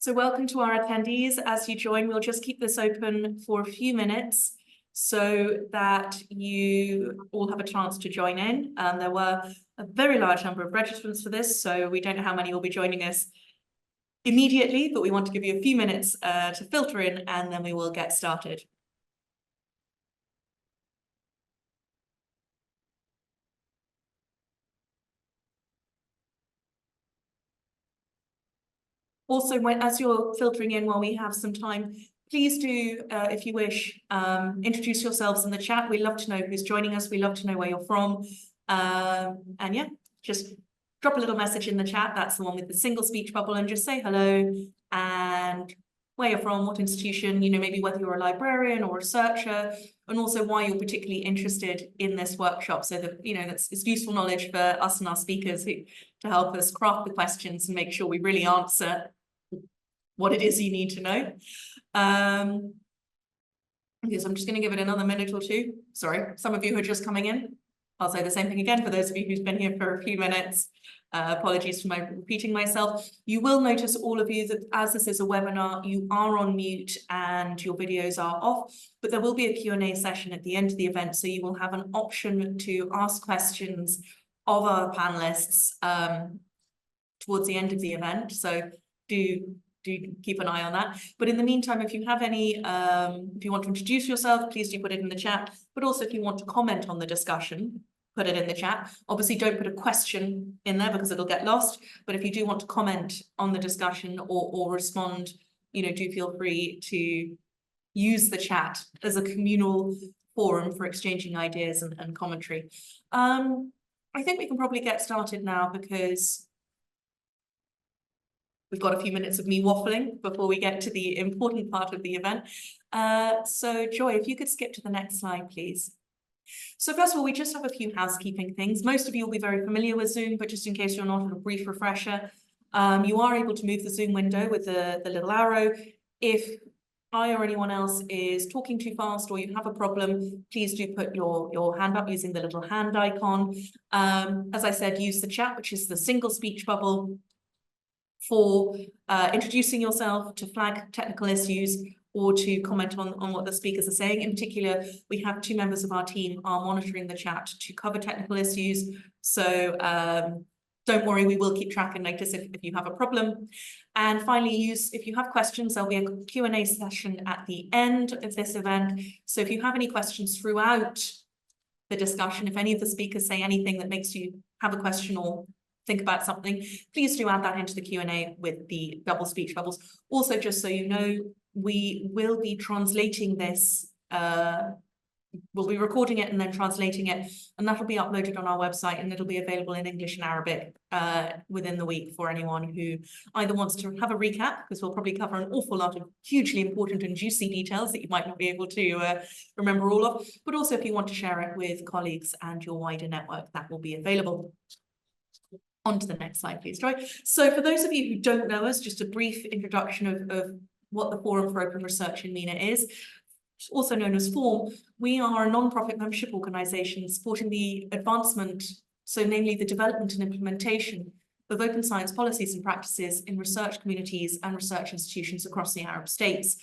So welcome to our attendees. As you join, we'll just keep this open for a few minutes so that you all have a chance to join in. There were a very large number of registrants for this, so we don't know how many will be joining us immediately, but we want to give you a few minutes to filter in, and then we will get started. Also, as you're filtering in, while we have some time, please do, if you wish, introduce yourselves in the chat. We love to know who's joining us. We love to know where you're from. And yeah, just drop a little message in the chat. That's the one with the single speech bubble, and just say hello and where you're from, what institution, maybe whether you're a librarian or a researcher, and also why you're particularly interested in this workshop, so that, it's useful knowledge for us and our speakers to help us craft the questions and make sure we really answer what it is you need to know. Okay, so I'm just going to give it another minute or two. Sorry, some of you who are just coming in, I'll say the same thing again for those of you who's been here for a few minutes. Apologies for my repeating myself. You will notice, all of you, that as this is a webinar, you are on mute and your videos are off, but there will be a Q&A session at the end of the event, so you will have an option to ask questions of our panelists towards the end of the event. So do keep an eye on that. But in the meantime, if you have any, if you want to introduce yourself, please do put it in the chat. But also, if you want to comment on the discussion, put it in the chat. Obviously, don't put a question in there because it'll get lost. But if you do want to comment on the discussion or respond, do feel free to use the chat as a communal forum for exchanging ideas and commentary. I think we can probably get started now, because we've got a few minutes of me waffling before we get to the important part of the event. So Joy, if you could skip to the next slide, please. So first of all, we just have a few housekeeping things. Most of you will be very familiar with Zoom, but just in case you're not, a brief refresher. You are able to move the Zoom window with the little arrow. If I or anyone else is talking too fast or you have a problem, please do put your hand up using the little hand icon. As I said, use the chat, which is the single speech bubble, for introducing yourself, to flag technical issues, or to comment on what the speakers are saying. In particular, we have 2 members of our team are monitoring the chat to cover technical issues. So don't worry, we will keep track and notice if you have a problem. And finally, if you have questions, there'll be a Q&A session at the end of this event. So if you have any questions throughout the discussion, if any of the speakers say anything that makes you have a question or think about something, please do add that into the Q&A with the double speech bubbles. Also, just so you know, we will be translating this. We'll be recording it and then translating it, and that'll be uploaded on our website, and it'll be available in English and Arabic within the week for anyone who either wants to have a recap, because we'll probably cover an awful lot of hugely important and juicy details that you might not be able to remember all of, but also if you want to share it with colleagues and your wider network, that will be available. On to the next slide, please, Joy. So for those of you who don't know us, just a brief introduction of what the Forum for Open Research in MENA is, also known as FORM. We are a non-profit membership organisation supporting the advancement, so namely the development and implementation of open science policies and practices in research communities and research institutions across the Arab states.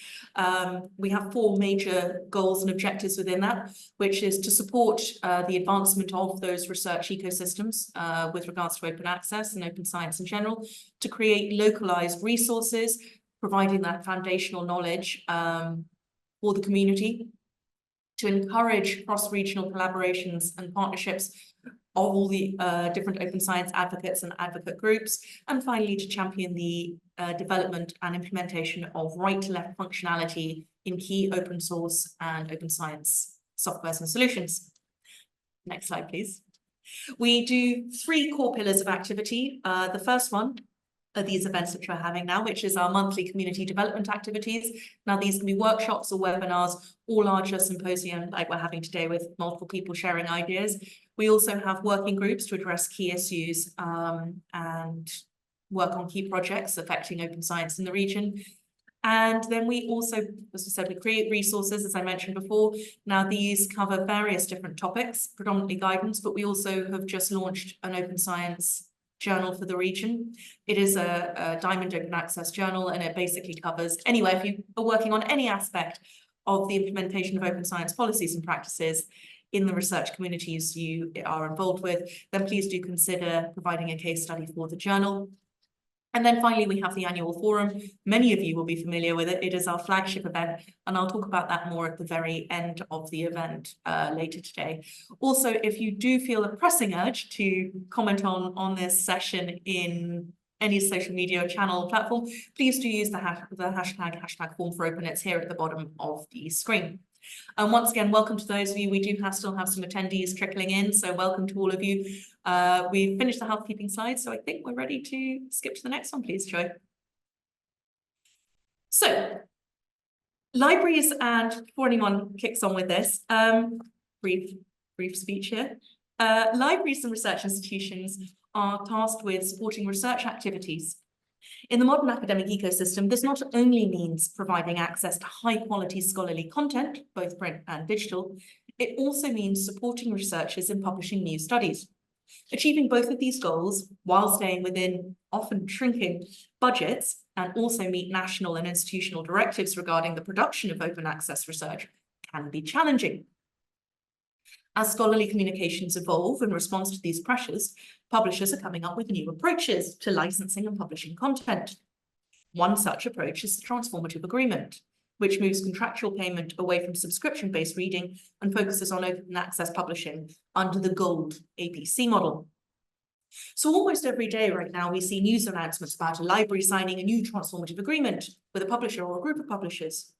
We have 4 major goals and objectives within that, which is to support the advancement of those research ecosystems with regards to open access and open science in general, to create localized resources, providing that foundational knowledge for the community, to encourage cross-regional collaborations and partnerships of all the different open science advocates and advocate groups, and finally to champion the development and implementation of right-to-left functionality in key open source and open science softwares and solutions. Next slide, please. We do 3 core pillars of activity. The first one are these events which we're having now, which is our monthly community development activities. Now, these can be workshops or webinars or larger symposium like we're having today with multiple people sharing ideas. We also have working groups to address key issues and work on key projects affecting open science in the region. And then we also, as I said, we create resources, as I mentioned before. Now, these cover various different topics, predominantly guidance, but we also have just launched an open science journal for the region. It is a Diamond Open Access journal, and it basically covers anyway, if you are working on any aspect of the implementation of open science policies and practices in the research communities you are involved with, then please do consider providing a case study for the journal. And then finally, we have the annual forum. Many of you will be familiar with it. It is our flagship event, and I'll talk about that more at the very end of the event later today. Also, if you do feel a pressing urge to comment on this session in any social media channel or platform, please do use the hashtag form for open. It's here at the bottom of the screen. And once again, welcome to those of you. We do still have some attendees trickling in, so welcome to all of you. We've finished the housekeeping slide, so I think we're ready to skip to the next one, please, Joy. So, libraries, and before anyone kicks on with this, brief speech here. Libraries and research institutions are tasked with supporting research activities. In the modern academic ecosystem, this not only means providing access to high-quality scholarly content, both print and digital, it also means supporting researchers in publishing new studies. Achieving both of these goals, while staying within often shrinking budgets, and also meet national and institutional directives regarding the production of open access research, can be challenging. As scholarly communications evolve in response to these pressures, publishers are coming up with new approaches to licensing and publishing content. One such approach is the Transformative Agreement, which moves contractual payment away from subscription-based reading and focuses on open access publishing under the Gold APC model. So almost every day right now, we see news announcements about a library signing a new Transformative Agreement with a publisher or a group of publishers.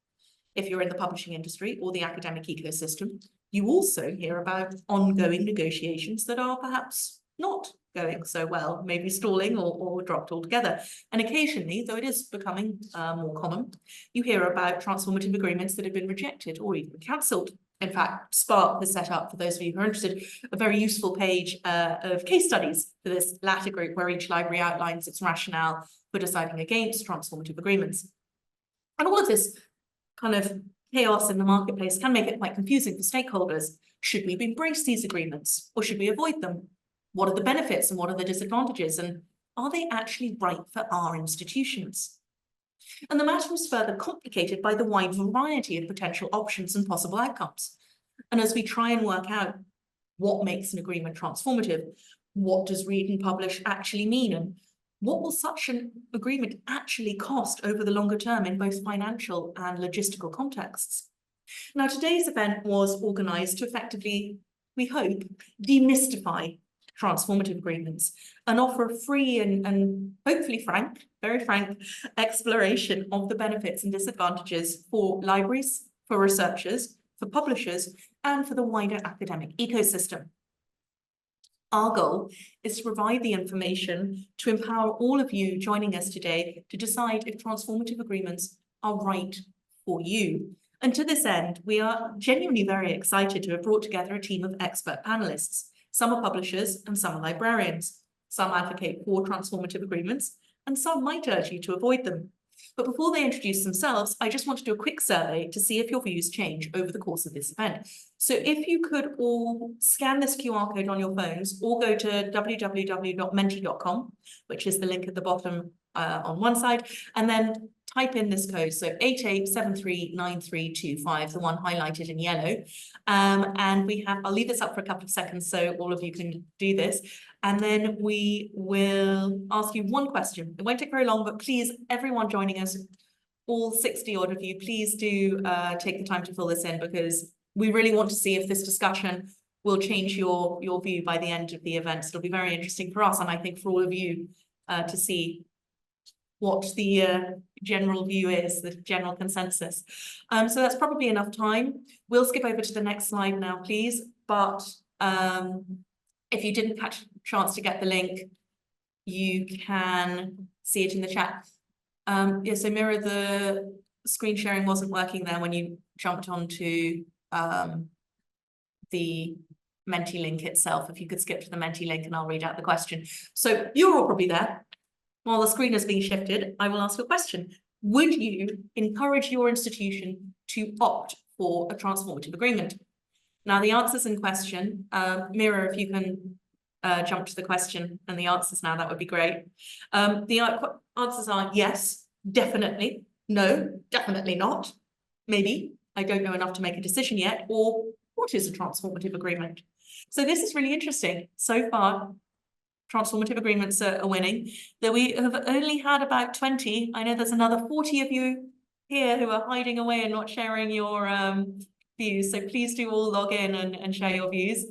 If you're in the publishing industry or the academic ecosystem, you also hear about ongoing negotiations that are perhaps not going so well, maybe stalling or dropped altogether. And occasionally, though it is becoming more common, you hear about transformative agreements that have been rejected or even cancelled. In fact, Spark has set up, for those of you who are interested, a very useful page of case studies for this latter group, where each library outlines its rationale for deciding against transformative agreements. And all of this kind of chaos in the marketplace can make it quite confusing for stakeholders. Should we embrace these agreements, or should we avoid them? What are the benefits and what are the disadvantages? And are they actually right for our institutions? And the matter is further complicated by the wide variety of potential options and possible outcomes. And as we try and work out what makes an agreement transformative, what does read and publish actually mean, and what will such an agreement actually cost over the longer term in both financial and logistical contexts? Now, today's event was organised to effectively, we hope, demystify transformative agreements and offer a free and hopefully frank, very frank exploration of the benefits and disadvantages for libraries, for researchers, for publishers, and for the wider academic ecosystem. Our goal is to provide the information to empower all of you joining us today to decide if transformative agreements are right for you. And to this end, we are genuinely very excited to have brought together a team of expert panelists. Some are publishers and some are librarians. Some advocate for transformative agreements, and some might urge you to avoid them. But before they introduce themselves, I just want to do a quick survey to see if your views change over the course of this event. So if you could all scan this QR code on your phones or go to www.menti.com, which is the link at the bottom on one side, and then type in this code, so 88739325, the one highlighted in yellow. And we have, I'll leave this up for a couple of seconds so all of you can do this. And then we will ask you one question. It won't take very long, but please, everyone joining us, all 60 odd of you, please do take the time to fill this in, because we really want to see if this discussion will change your view by the end of the event. So it'll be very interesting for us, and I think for all of you to see what the general view is, the general consensus. So that's probably enough time. We'll skip over to the next slide now, please. But if you didn't catch a chance to get the link, you can see it in the chat. Yeah, so Mira, the screen sharing wasn't working there when you jumped onto the Menti link itself. If you could skip to the Menti link and I'll read out the question. So you're all probably there. While the screen is being shifted, I will ask a question. Would you encourage your institution to opt for a transformative agreement? Now, the answers in question, Mira, if you can jump to the question and the answers now, that would be great. The answers are yes, definitely, no, definitely not, maybe, I don't know enough to make a decision yet, or what is a transformative agreement? So this is really interesting. So far, transformative agreements are winning. Though we have only had about 20. I know there's another 40 of you here who are hiding away and not sharing your views. So please do all log in and share your views.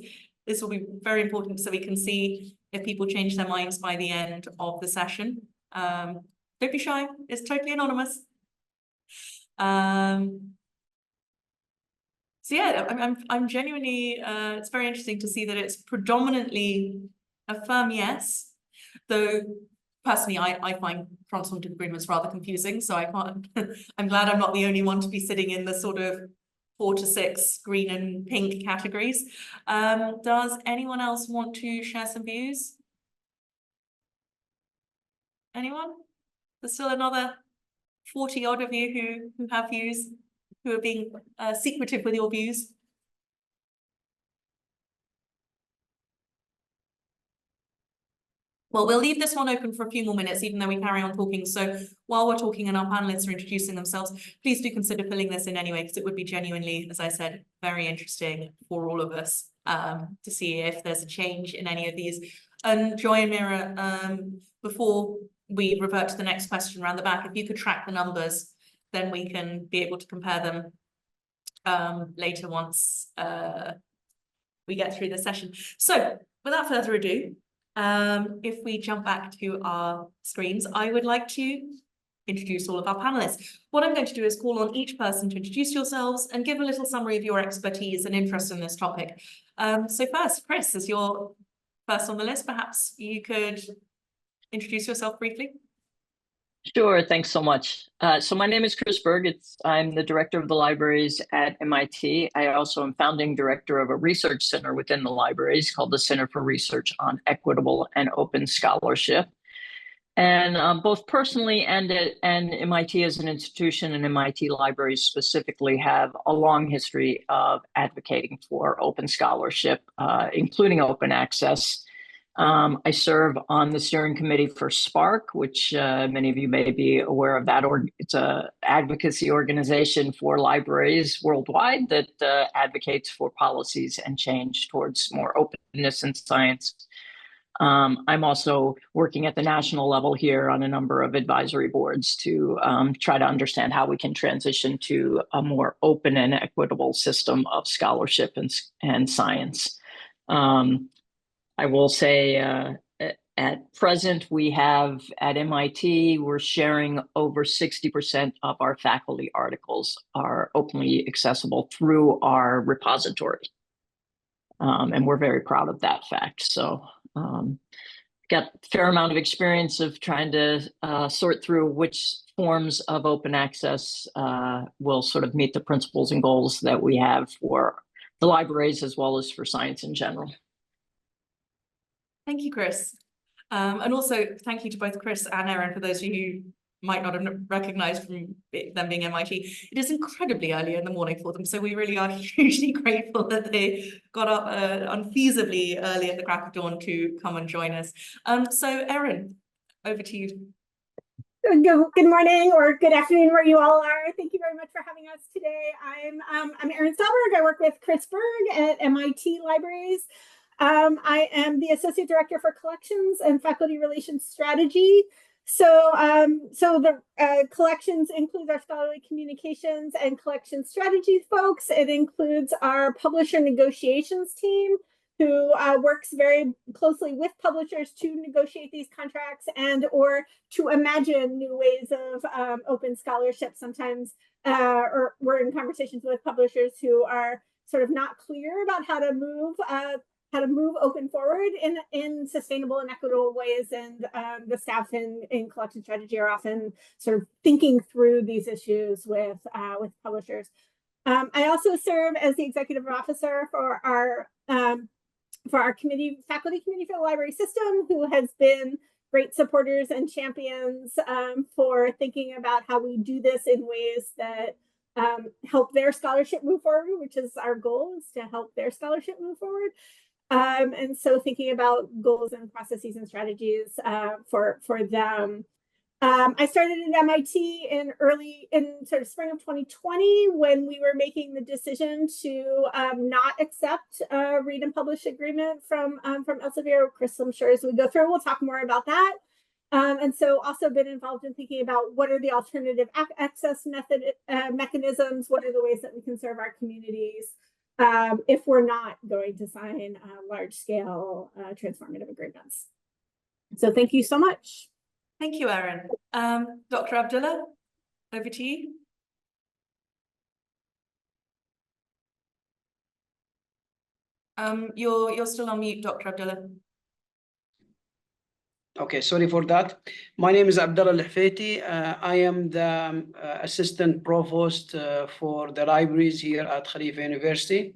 This will be very important so we can see if people change their minds by the end of the session. Don't be shy, it's totally anonymous. So yeah, I'm genuinely, it's very interesting to see that it's predominantly a firm yes, though personally I find transformative agreements rather confusing, so I can't, I'm glad I'm not the only one to be sitting in the sort of 4 to 6 green and pink categories. Does anyone else want to share some views? Anyone? There's still another 40 odd of you who have views, who are being secretive with your views. Well, we'll leave this one open for a few more minutes, even though we carry on talking. So while we're talking and our panelists are introducing themselves, please do consider filling this in anyway, because it would be genuinely, as I said, very interesting for all of us to see if there's a change in any of these. And Joy and Mira, before we revert to the next question around the back, if you could track the numbers, then we can be able to compare them later once we get through the session. So without further ado, if we jump back to our screens, I would like to introduce all of our panelists. What I'm going to do is call on each person to introduce yourselves and give a little summary of your expertise and interest in this topic. So first, Chris, as you're first on the list, perhaps you could introduce yourself briefly. Sure, thanks so much. So my name is Chris Berg. I'm the director of the libraries at MIT. I also am founding director of a research center within the libraries called the Center for Research on Equitable and Open Scholarship. And both personally and MIT as an institution and MIT libraries specifically have a long history of advocating for open scholarship, including open access. I serve on the steering committee for SPARC, which many of you may be aware of that. It's an advocacy organization for libraries worldwide that advocates for policies and change towards more openness in science. I'm also working at the national level here on a number of advisory boards to try to understand how we can transition to a more open and equitable system of scholarship and science. I will say at present, we have at MIT, we're sharing over 60% of our faculty articles are openly accessible through our repository. And we're very proud of that fact. So got a fair amount of experience of trying to sort through which forms of open access will sort of meet the principles and goals that we have for the libraries as well as for science in general. Thank you, Chris. And also thank you to both Chris and Erin, for those of you who might not have recognized from them being MIT. It is incredibly early in the morning for them, so we really are hugely grateful that they got up unfeasibly early at the crack of dawn to come and join us. So Erin, over to you. Good morning or good afternoon where you all are. Thank you very much for having us today. I'm Erin Stahlberg. I work with Chris Berg at MIT Libraries. I am the Associate Director for Collections and Faculty Relations Strategy. So the collections includes our scholarly communications and collection strategy folks. It includes our publisher negotiations team, who works very closely with publishers to negotiate these contracts and or to imagine new ways of open scholarship sometimes, or we're in conversations with publishers who are sort of not clear about how to move open forward in sustainable and equitable ways, and the staff in collection strategy are often sort of thinking through these issues with publishers. I also serve as the executive officer for our committee, faculty committee for the library system, who has been great supporters and champions for thinking about how we do this in ways that help their scholarship move forward, which is our goal, is to help their scholarship move forward. And so thinking about goals and processes and strategies for them. I started at MIT in sort of spring of 2020 when we were making the decision to not accept a read and publish agreement from Elsevier. Chris, I'm sure as we go through, we'll talk more about that. And so also been involved in thinking about what are the alternative access mechanisms, what are the ways that we can serve our communities if we're not going to sign large-scale transformative agreements. So thank you so much. Thank you, Erin. Dr. Abdullah, over to you. You're still on mute, Dr. Abdullah. Okay, sorry for that. My name is Abdullah Al-Hafeiti. I am the assistant provost for the libraries here at Khalifa University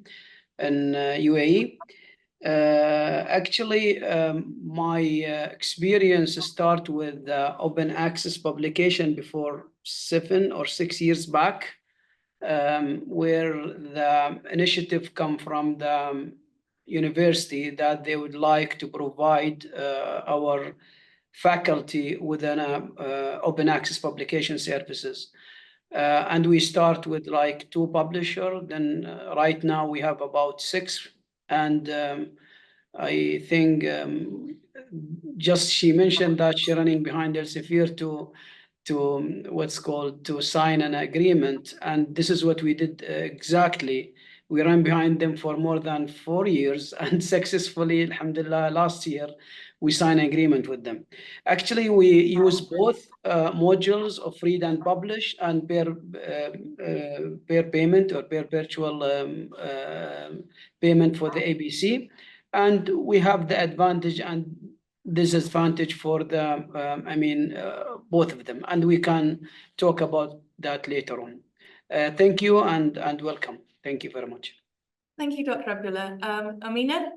in UAE. Actually, my experience start with open access publication before 7 or 6 years back, where the initiative come from the university that they would like to provide our faculty with an open access publication services. And we start with like 2 publishers, then right now we have about 6. And I think just she mentioned that she's running behind Elsevier to what's called to sign an agreement. And this is what we did exactly. We ran behind them for more than 4 years and successfully, alhamdulillah, last year, we signed an agreement with them. Actually, we use both modules of read and publish and per payment or per virtual payment for the APC. And we have the advantage and disadvantage for the, both of them. And we can talk about that later on. Thank you and welcome. Thank you very much. Thank you, Dr. Abdullah. Amina?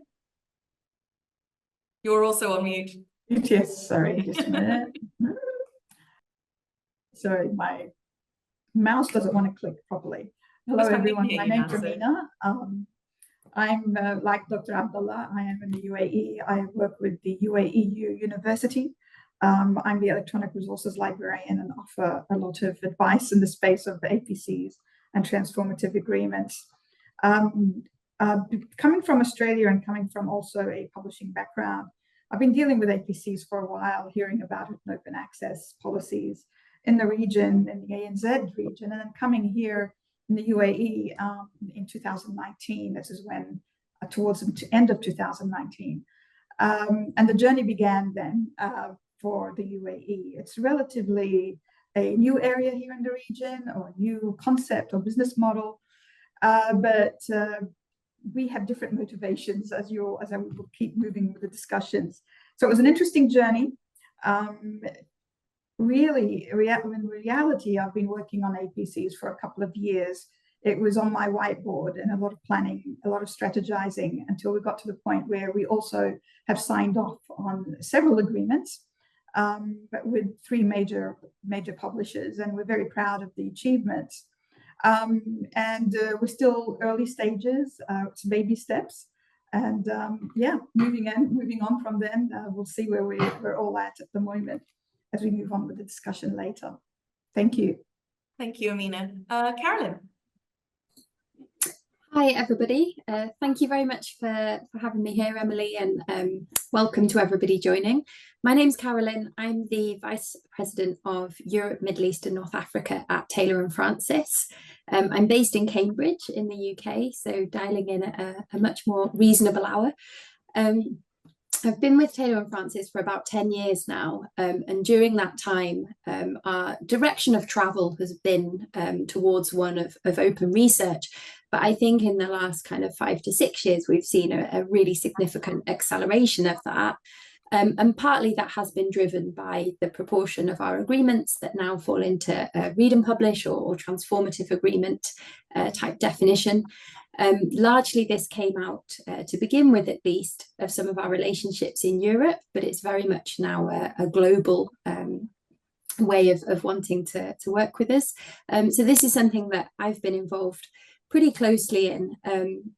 You're also on mute. Yes, sorry, just a minute. Sorry, my mouse doesn't want to click properly. Hello, everyone. My name's Amina. I'm like Dr. Abdullah. I am in the UAE. I work with the UAE University. I'm the electronic resources librarian and offer a lot of advice in the space of the APCs and transformative agreements. Coming from Australia and coming from also a publishing background, I've been dealing with APCs for a while, hearing about open access policies in the region, in the ANZ region, and then coming here in the UAE in 2019. This is when, towards the end of 2019. And the journey began then for the UAE. It's relatively a new area here in the region, or a new concept or business model, but we have different motivations as I will keep moving with the discussions. So it was an interesting journey. Really, in reality, I've been working on APCs for a couple of years. It was on my whiteboard and a lot of planning, a lot of strategizing, until we got to the point where we also have signed off on several agreements, but with 3 major publishers, and we're very proud of the achievements. And we're still early stages, it's baby steps, and yeah, moving on from then. We'll see where we're all at the moment as we move on with the discussion later. Thank you. Thank you, Amina. Carolyn. Hi, everybody. Thank you very much for having me here, Emily, and welcome to everybody joining. My name's Carolyn. I'm the Vice President of Europe, Middle East and North Africa at Taylor & Francis. I'm based in Cambridge in the UK, so dialing in at a much more reasonable hour. I've been with Taylor & Francis for about 10 years now, and during that time, our direction of travel has been towards one of open research. But I think in the last kind of 5 to 6 years, we've seen a really significant acceleration of that. And partly that has been driven by the proportion of our agreements that now fall into read and publish or transformative agreement type definition. Largely this came out to begin with, at least, of some of our relationships in Europe, but it's very much now a global way of wanting to work with us. So this is something that I've been involved pretty closely in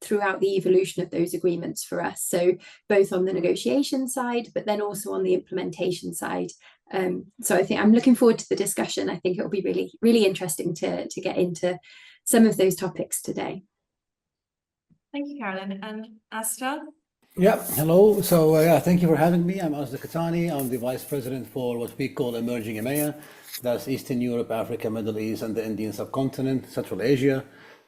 throughout the evolution of those agreements for us. So both on the negotiation side, but then also on the implementation side. So I think I'm looking forward to the discussion. I think it'll be really, really interesting to get into some of those topics today. Thank you, Carolyn. And Asta? Yeah, hello. So yeah, thank you for having me. I'm Asda Katani. I'm the Vice President for what we call Emerging EMEA. That's Eastern Europe, Africa, Middle East, and the Indian subcontinent, Central Asia.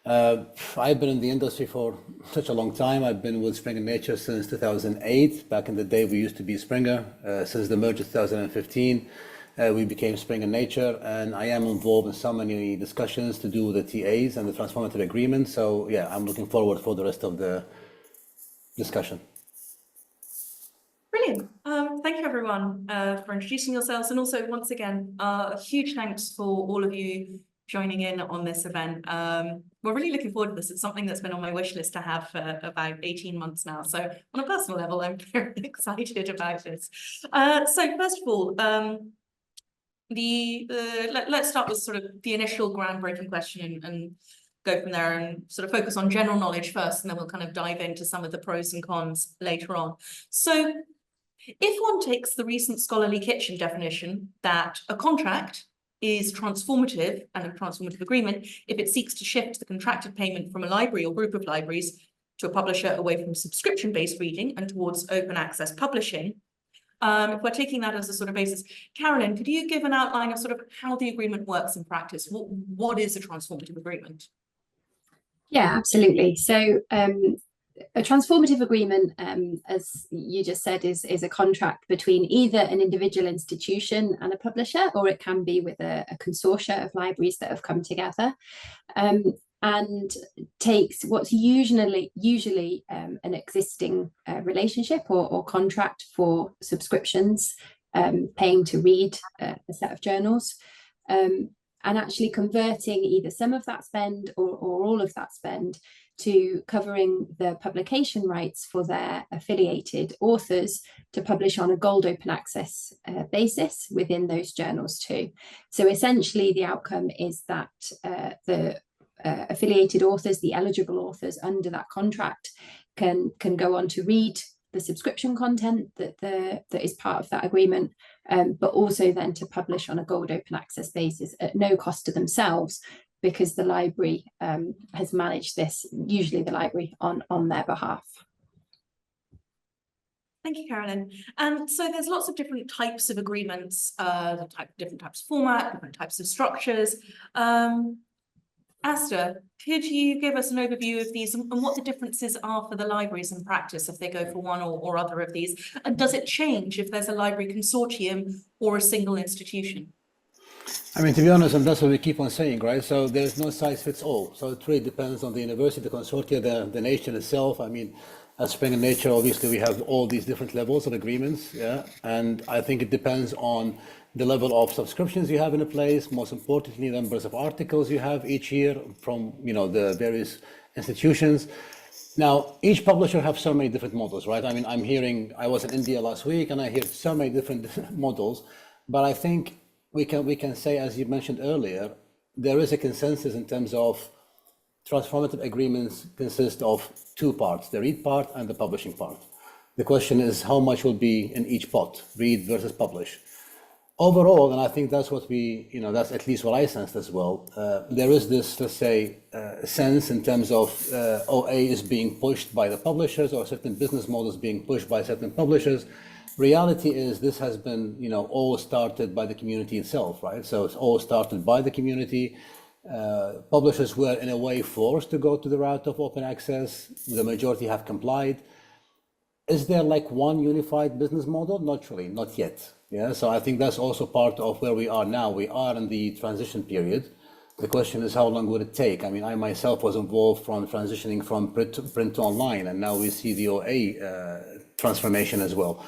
I've been in the industry for such a long time. I've been with Springer Nature since 2008. Back in the day, we used to be Springer. Since the merger 2015, we became Springer Nature, and I am involved in so many discussions to do with the TAs and the Transformative Agreement. So yeah, I'm looking forward for the rest of the discussion. Brilliant. Thank you, everyone, for introducing yourselves. And also, once again, a huge thanks for all of you joining in on this event. We're really looking forward to this. It's something that's been on my wish list to have for about 18 months now. So on a personal level, I'm very excited about this. So first of all, let's start with sort of the initial groundbreaking question and go from there and sort of focus on general knowledge first, and then we'll kind of dive into some of the pros and cons later on. So if one takes the recent scholarly kitchen definition that a contract is transformative and a transformative agreement if it seeks to shift the contracted payment from a library or group of libraries to a publisher away from subscription-based reading and towards open access publishing, if we're taking that as a sort of basis, Carolyn, could you give an outline of sort of how the agreement works in practice? What is a transformative agreement? Yeah, absolutely. So a transformative agreement, as you just said, is a contract between either an individual institution and a publisher, or it can be with a consortia of libraries that have come together, and takes what's usually an existing relationship or contract for subscriptions, paying to read a set of journals, and actually converting either some of that spend or all of that spend to covering the publication rights for their affiliated authors to publish on a gold open access basis within those journals too. So essentially the outcome is that the affiliated authors, the eligible authors under that contract can go on to read the subscription content that is part of that agreement, but also then to publish on a gold open access basis at no cost to themselves, because the library has managed this, usually the library, on their behalf. Thank you, Carolyn. And so there's lots of different types of agreements, different types of format, different types of structures. Asta, could you give us an overview of these and what the differences are for the libraries in practice if they go for one or other of these? And does it change if there's a library consortium or a single institution? I mean, to be honest, and that's what we keep on saying, right? So there's no size fits all. So it really depends on the university, the consortia, the nation itself. I mean, at Springer Nature, obviously, we have all these different levels of agreements, yeah? And I think it depends on the level of subscriptions you have in a place, most importantly, the numbers of articles you have each year from, the various institutions. Now, each publisher have so many different models, right? I mean, I was in India last week and I hear so many different models, but I think we can say, as you mentioned earlier, there is a consensus in terms of transformative agreements consist of two parts, the read part and the publishing part. The question is how much will be in each pot, read versus publish. Overall, and I think that's what that's at least what I sensed as well, there is this, let's say, sense in terms of OA is being pushed by the publishers or certain business models being pushed by certain publishers. Reality is this has been, all started by the community itself, right? So it's all started by the community. Publishers were in a way forced to go to the route of open access. The majority have complied. Is there like one unified business model? Not really, not yet. Yeah, so I think that's also part of where we are now. We are in the transition period. The question is how long would it take? I mean, I myself was involved from transitioning from print to online, and now we see the OA transformation as well.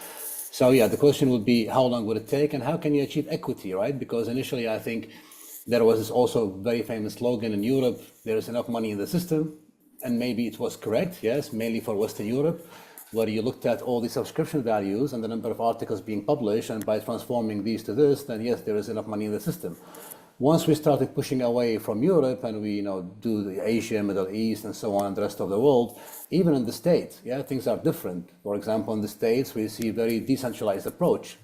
So yeah, the question would be how long would it take and how can you achieve equity, right? Because initially I think there was this also very famous slogan in Europe, there is enough money in the system, and maybe it was correct, yes, mainly for Western Europe, where you looked at all the subscription values and the number of articles being published, and by transforming these to this, then yes, there is enough money in the system. Once we started pushing away from Europe and we, do the Asia, Middle East, and so on, and the rest of the world, even in the States, things are different. For example, in the States, we see a very decentralized approach.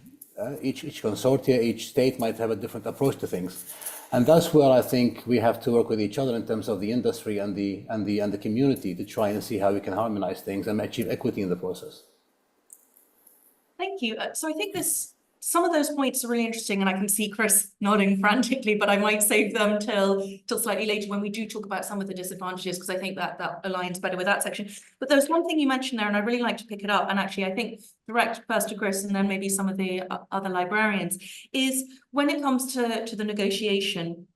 Each consortia, each state might have a different approach to things. And that's where I think we have to work with each other in terms of the industry and the community to try and see how we can harmonize things and achieve equity in the process. Thank you. So I think some of those points are really interesting, and I can see Chris nodding frantically, but I might save them till slightly later when we do talk about some of the disadvantages, because I think that aligns better with that section. But there's one thing you mentioned there, and I really like to pick it up, and actually I think direct first to Chris and then maybe some of the other librarians, is when it comes to the negotiation,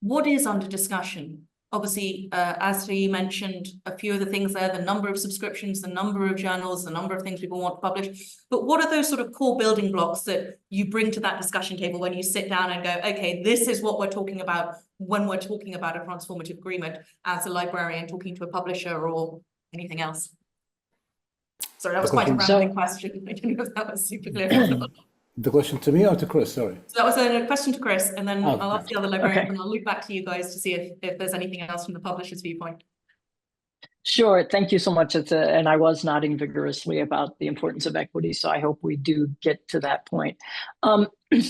what is under discussion? Obviously, as he mentioned, a few of the things there, the number of subscriptions, the number of journals, the number of things people want to publish. But what are those sort of core building blocks that you bring to that discussion table when you sit down and go, okay, this is what we're talking about when we're talking about a transformative agreement as a librarian talking to a publisher or anything else? Sorry, that was quite a rambling question. I don't know if that was super clear. The question to me or to Chris? Sorry. So that was a question to Chris, and then I'll ask the other librarians, and I'll loop back to you guys to see if there's anything else from the publisher's viewpoint. Sure. Thank you so much. And I was nodding vigorously about the importance of equity, so I hope we do get to that point.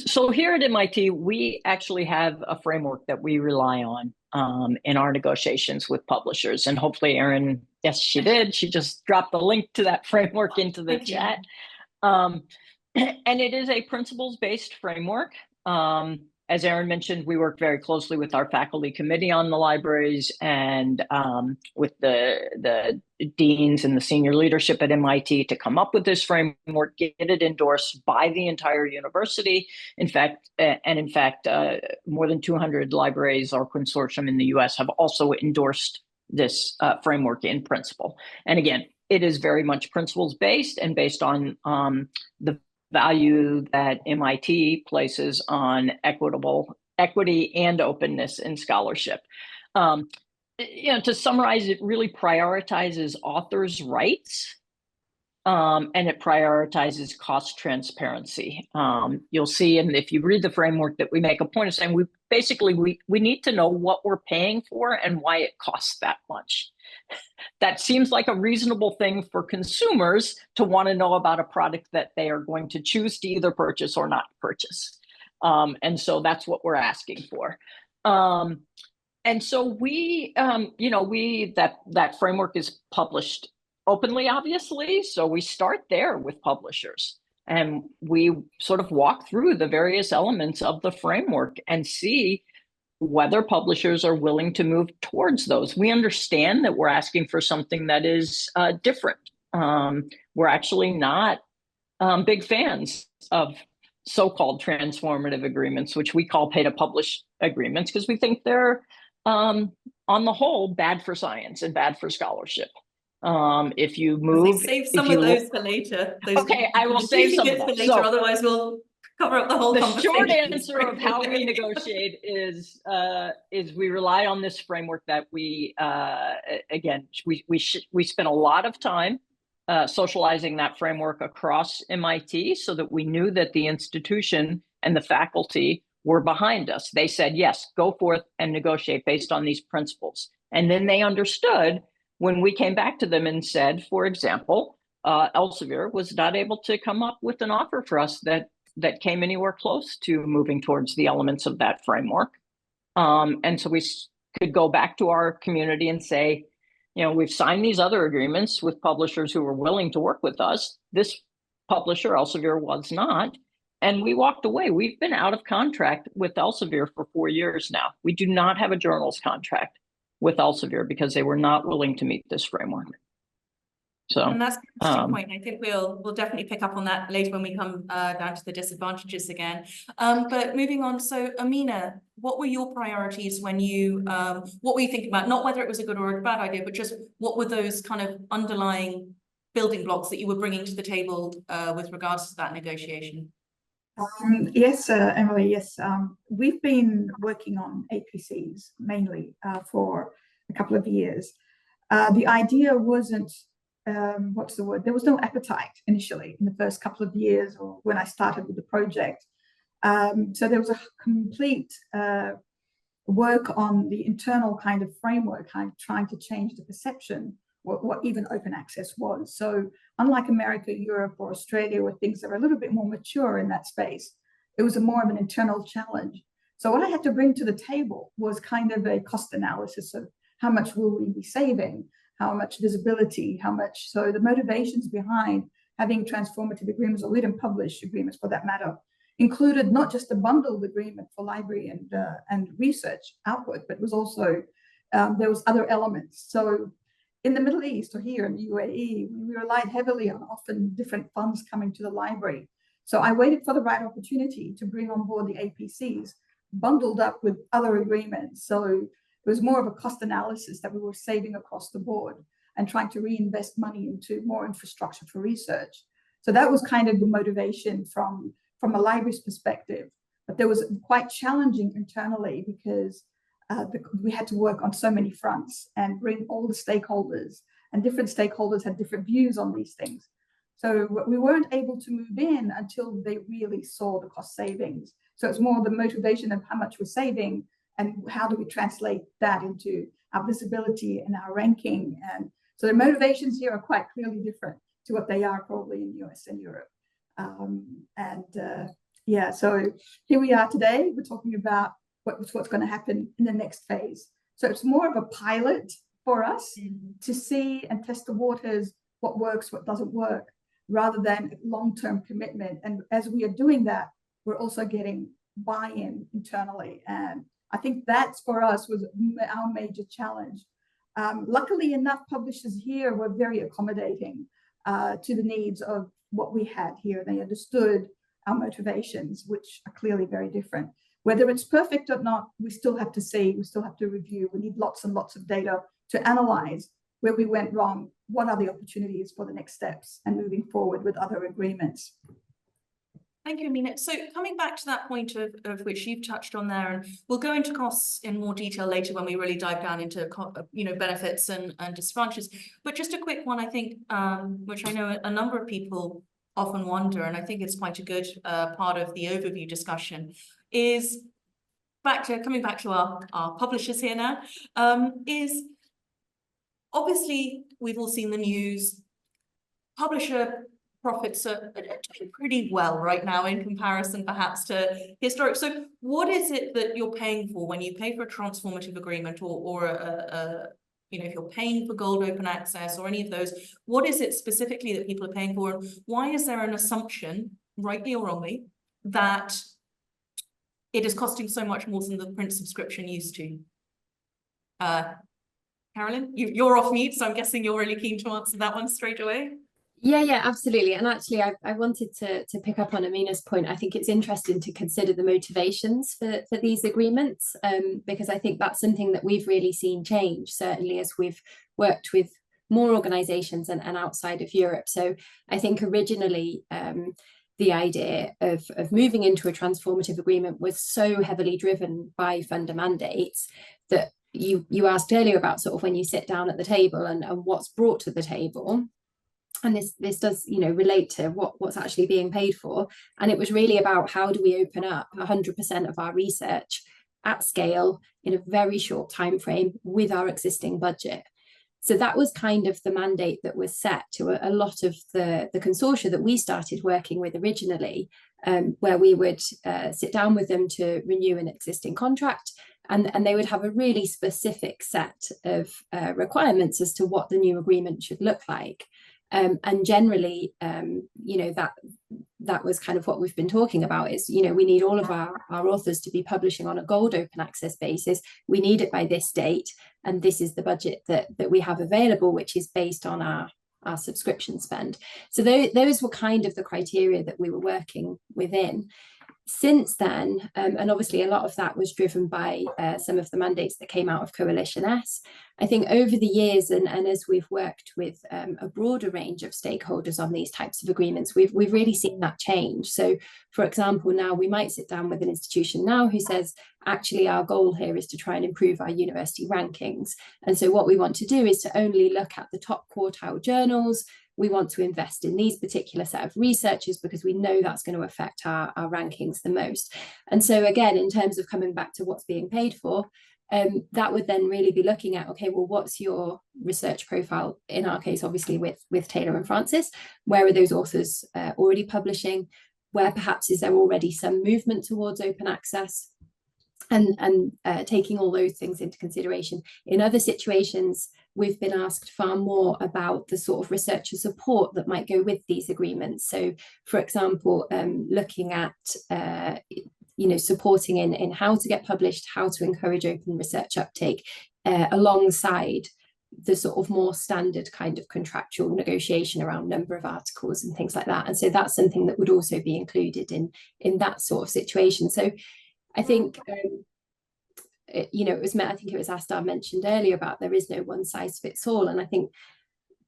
So here at MIT, we actually have a framework that we rely on in our negotiations with publishers. And hopefully, Erin, yes, she did. She just dropped the link to that framework into the chat. And it is a principles-based framework. As Erin mentioned, we work very closely with our faculty committee on the libraries and with the deans and the senior leadership at MIT to come up with this framework, get it endorsed by the entire university. In fact, more than 200 libraries or consortium in the US have also endorsed this framework in principle. And again, it is very much principles-based and based on the value that MIT places on equity and openness in scholarship. To summarize, it really prioritizes authors' rights, and it prioritizes cost transparency. You'll see, and if you read the framework, that we make a point of saying we need to know what we're paying for and why it costs that much. That seems like a reasonable thing for consumers to want to know about a product that they are going to choose to either purchase or not purchase. And so that's what we're asking for. And so that framework is published openly, obviously. So we start there with publishers and we sort of walk through the various elements of the framework and see whether publishers are willing to move towards those. We understand that we're asking for something that is different. We're actually not big fans of so-called transformative agreements, which we call pay-to-publish agreements, because we think they're, on the whole, bad for science and bad for scholarship. If you move, save some of those for later. Okay, I will save some of that. For later, so, otherwise we'll cover up the whole conversation. The short answer of how we negotiate is we rely on this framework that we spent a lot of time socializing that framework across MIT so that we knew that the institution and the faculty were behind us. They said, yes, go forth and negotiate based on these principles. And then they understood when we came back to them and said, for example, Elsevier was not able to come up with an offer for us that came anywhere close to moving towards the elements of that framework. And so we could go back to our community and say, we've signed these other agreements with publishers who were willing to work with us. This publisher, Elsevier, was not. And we walked away. We've been out of contract with Elsevier for 4 years now. We do not have a journals contract with Elsevier because they were not willing to meet this framework. So, and that's an interesting point. And I think we'll definitely pick up on that later when we come down to the disadvantages again. But moving on, so Amina, what were your priorities when you, what were you thinking about? Not whether it was a good or a bad idea, but just what were those kind of underlying building blocks that you were bringing to the table with regards to that negotiation? Yes, Emily, yes. We've been working on APCs mainly for a couple of years. The idea wasn't, what's the word? There was no appetite initially in the first couple of years or when I started with the project So there was a complete work on the internal kind of framework, kind of trying to change the perception what even open access was. So unlike America, Europe, or Australia, where things are a little bit more mature in that space, it was more of an internal challenge. So what I had to bring to the table was kind of a cost analysis of how much will we be saving, how much visibility, how much. So the motivations behind having transformative agreements, or lead and publish agreements for that matter, included not just a bundled agreement for library and research output, but was also, there was other elements. So in the Middle East, or here in the UAE, we relied heavily on often different funds coming to the library. So I waited for the right opportunity to bring on board the APCs, bundled up with other agreements. So it was more of a cost analysis that we were saving across the board and trying to reinvest money into more infrastructure for research. So that was kind of the motivation from a library's perspective. But there was quite challenging internally because we had to work on so many fronts and bring all the stakeholders, and different stakeholders had different views on these things. So we weren't able to move in until they really saw the cost savings. So it's more the motivation of how much we're saving and how do we translate that into our visibility and our ranking. And so the motivations here are quite clearly different to what they are probably in the US and Europe. Yeah, so here we are today. We're talking about what's going to happen in the next phase. So it's more of a pilot for us to see and test the waters, what works, what doesn't work, rather than long-term commitment. And as we are doing that, we're also getting buy-in internally. And I think that's for us was our major challenge. Luckily enough, publishers here were very accommodating to the needs of what we had here. They understood our motivations, which are clearly very different. Whether it's perfect or not, we still have to see, we still have to review. We need lots and lots of data to analyze where we went wrong, what are the opportunities for the next steps, and moving forward with other agreements. Thank you, Amina. So coming back to that point of which you've touched on there, and we'll go into costs in more detail later when we really dive down into benefits and disadvantages. But just a quick one, I think, which I know a number of people often wonder, and I think it's quite a good part of the overview discussion, is coming back to our publishers here now, is obviously we've all seen the news. Publisher profits are doing pretty well right now in comparison perhaps to historic. So what is it that you're paying for when you pay for a transformative agreement or if you're paying for Gold Open Access or any of those, what is it specifically that people are paying for? And why is there an assumption, rightly or wrongly, that it is costing so much more than the print subscription used to? Carolyn, you're off mute, so I'm guessing you're really keen to answer that one straight away. Yeah, absolutely. And actually, I wanted to pick up on Amina's point. I think it's interesting to consider the motivations for these agreements, because I think that's something that we've really seen change, certainly as we've worked with more organizations and outside of Europe. So I think originally the idea of moving into a transformative agreement was so heavily driven by funder mandates that you asked earlier about sort of when you sit down at the table and what's brought to the table. And this does, relate to what's actually being paid for. And it was really about how do we open up 100% of our research at scale in a very short time frame with our existing budget. So that was kind of the mandate that was set to a lot of the consortia that we started working with originally, where we would sit down with them to renew an existing contract. And they would have a really specific set of requirements as to what the new agreement should look like. And generally, that was kind of what we've been talking about is, we need all of our authors to be publishing on a Gold Open Access basis. We need it by this date. And this is the budget that we have available, which is based on our subscription spend. So those were kind of the criteria that we were working within. Since then, and obviously a lot of that was driven by some of the mandates that came out of Coalition S. I think over the years, and as we've worked with a broader range of stakeholders on these types of agreements, we've really seen that change. So, for example, now we might sit down with an institution now who says, actually, our goal here is to try and improve our university rankings. And so what we want to do is to only look at the top quartile journals we want to invest in these particular set of researchers because we know that's going to affect our rankings the most. And so again, in terms of coming back to what's being paid for, that would then really be looking at, okay, well, what's your research profile? In our case, obviously with Taylor and Francis, where are those authors already publishing? Where perhaps is there already some movement towards open access? And taking all those things into consideration. In other situations, we've been asked far more about the sort of researcher support that might go with these agreements. So, for example, looking at supporting in how to get published, how to encourage open research uptake, alongside the sort of more standard kind of contractual negotiation around number of articles and things like that. And so that's something that would also be included in that sort of situation. So I think, I think it was Astar mentioned earlier about there is no one size fits all. And I think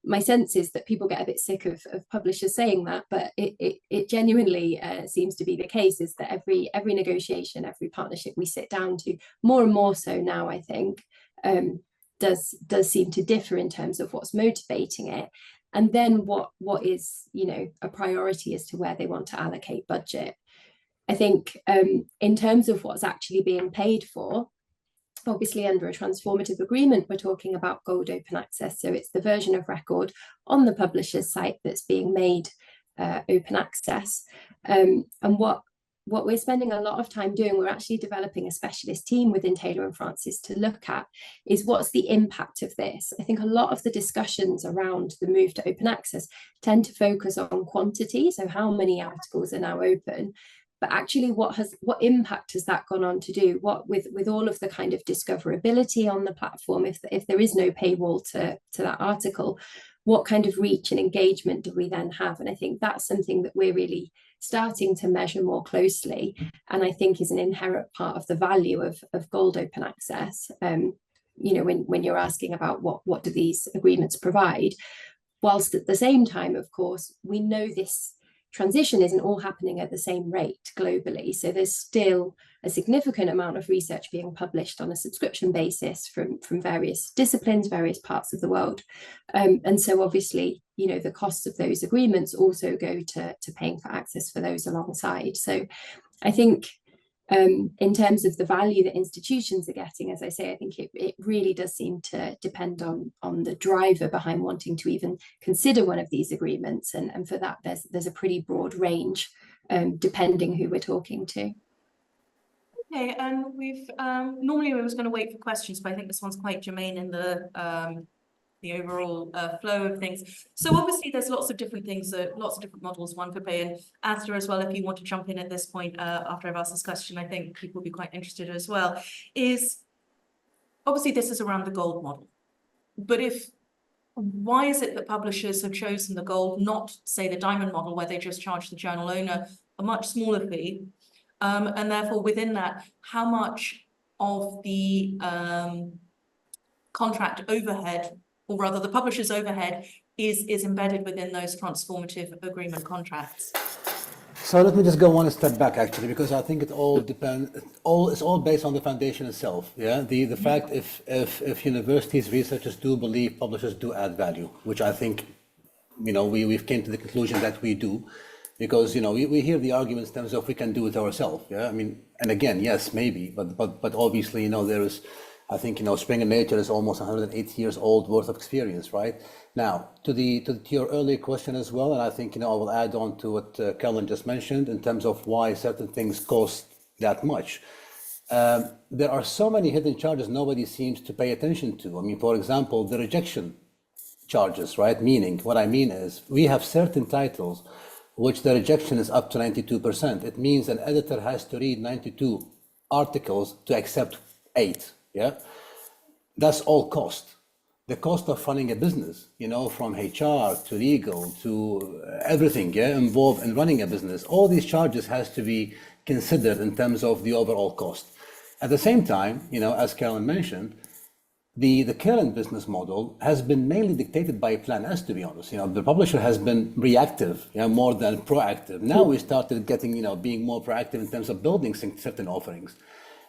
my sense is that people get a bit sick of publishers saying that, but it genuinely seems to be the case, is that every negotiation, every partnership we sit down to, more and more so now, I think, does seem to differ in terms of what's motivating it. And then what is, a priority as to where they want to allocate budget. I think in terms of what's actually being paid for, obviously under a transformative agreement, we're talking about Gold Open Access. So it's the version of record on the publisher's site that's being made open access. And what we're spending a lot of time doing, we're actually developing a specialist team within Taylor and Francis to look at, is what's the impact of this? I think a lot of the discussions around the move to open access tend to focus on quantity, so how many articles are now open. But actually, what impact has that gone on to do? What with all of the kind of discoverability on the platform, if there is no paywall to that article, what kind of reach and engagement do we then have? And I think that's something that we're really starting to measure more closely, and I think is an inherent part of the value of Gold Open Access. When you're asking about what do these agreements provide, whilst at the same time, of course, we know this transition isn't all happening at the same rate globally. So there's still a significant amount of research being published on a subscription basis from various disciplines, various parts of the world. And so obviously, the costs of those agreements also go to paying for access for those alongside. So I think in terms of the value that institutions are getting, as I say, I think it really does seem to depend on the driver behind wanting to even consider one of these agreements. And for that, there's a pretty broad range, depending who we're talking to. Okay, and we've normally we was going to wait for questions, but I think this one's quite germane in the overall flow of things. So obviously there's lots of different things, lots of different models one could play in. Astor as well, if you want to jump in at this point after I've asked this question, I think people will be quite interested as well, is obviously this is around the gold model. But why is it that publishers have chosen the gold, not say the diamond model where they just charge the journal owner a much smaller fee? And therefore within that, how much of the contract overhead, or rather the publisher's overhead, is embedded within those transformative agreement contracts? So let me just go one step back, actually, because I think it all depends. It's all based on the foundation itself. Yeah, the fact if universities, researchers do believe publishers do add value, which I think, we've came to the conclusion that we do, because we hear the arguments in terms of we can do it ourselves. Yeah, I mean, and again, yes, maybe, but obviously, there is. I think Springer Nature is almost 108 years old worth of experience, right? Now, to your earlier question as well, and I think I will add on to what Caroline just mentioned in terms of why certain things cost that much. There are so many hidden charges nobody seems to pay attention to. I mean, for example, the rejection charges, right? Meaning, what I mean is we have certain titles which the rejection is up to 92%. It means an editor has to read 92 articles to accept 8. Yeah, that's all cost. The cost of running a business, from HR to legal to everything, involved in running a business. All these charges has to be considered in terms of the overall cost. At the same time, as Caroline mentioned, the current business model has been mainly dictated by Plan S, to be honest. The publisher has been reactive, more than proactive. Now we started getting, being more proactive in terms of building certain offerings.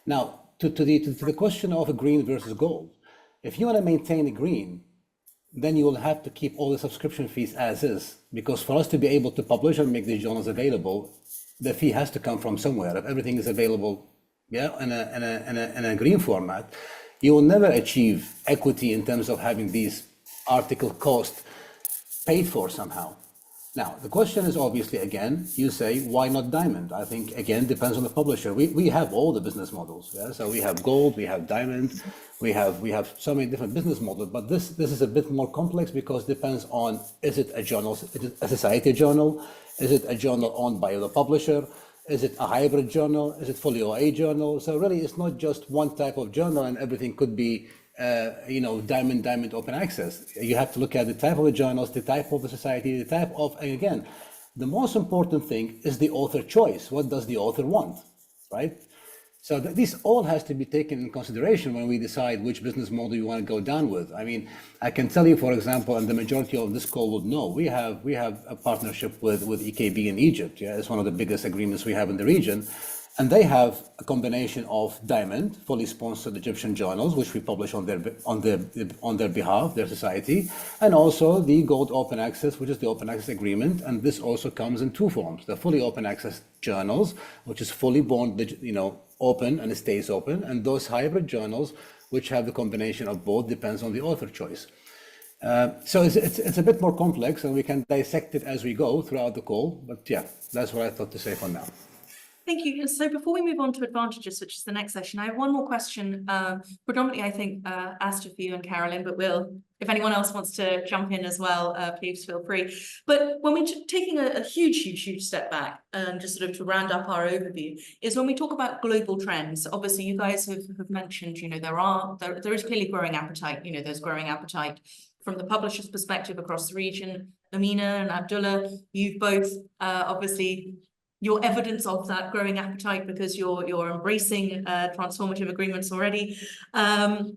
Now, to the question of a green versus gold, if you want to maintain a green, then you will have to keep all the subscription fees as is, because for us to be able to publish and make these journals available, the fee has to come from somewhere. If everything is available, yeah, in a green format, you will never achieve equity in terms of having these article costs paid for somehow. Now, the question is obviously, again, you say, why not Diamond? I think, again, depends on the publisher. We have all the business models. Yeah? So we have Gold, we have Diamond, we have so many different business models, but this is a bit more complex because it depends on, is it a journal, a society journal? Is it a journal owned by the publisher? Is it a hybrid journal? Is it fully OA journal? So really, it's not just one type of journal and everything could be Diamond open access. You have to look at the type of the journals, the type of the society, the type of, and again, the most important thing is the author choice. What does the author want, right? So this all has to be taken in consideration when we decide which business model you want to go down with. I mean, I can tell you, for example, and the majority of this call would know, we have a partnership with EKB in Egypt. Yeah, it's one of the biggest agreements we have in the region. And they have a combination of Diamond, fully sponsored Egyptian journals, which we publish on their behalf, their society, and also the Gold Open Access, which is the open access agreement. And this also comes in two forms: the fully open access journals, which is fully born, open and it stays open, and those hybrid journals, which have the combination of both, depends on the author choice. So it's a bit more complex, and we can dissect it as we go throughout the call. But yeah, that's what I thought to say for now. Thank you. So before we move on to advantages, which is the next session, I have one more question, predominantly, I think, Asta for you and Carolyn, but if anyone else wants to jump in as well, please feel free. But when we're taking a huge step back, just sort of to round up our overview, is when we talk about global trends. Obviously, you guys have mentioned, there is clearly growing appetite. There's growing appetite from the publisher's perspective across the region. Amina and Abdullah, you've both obviously your evidence of that growing appetite because you're embracing transformative agreements already. And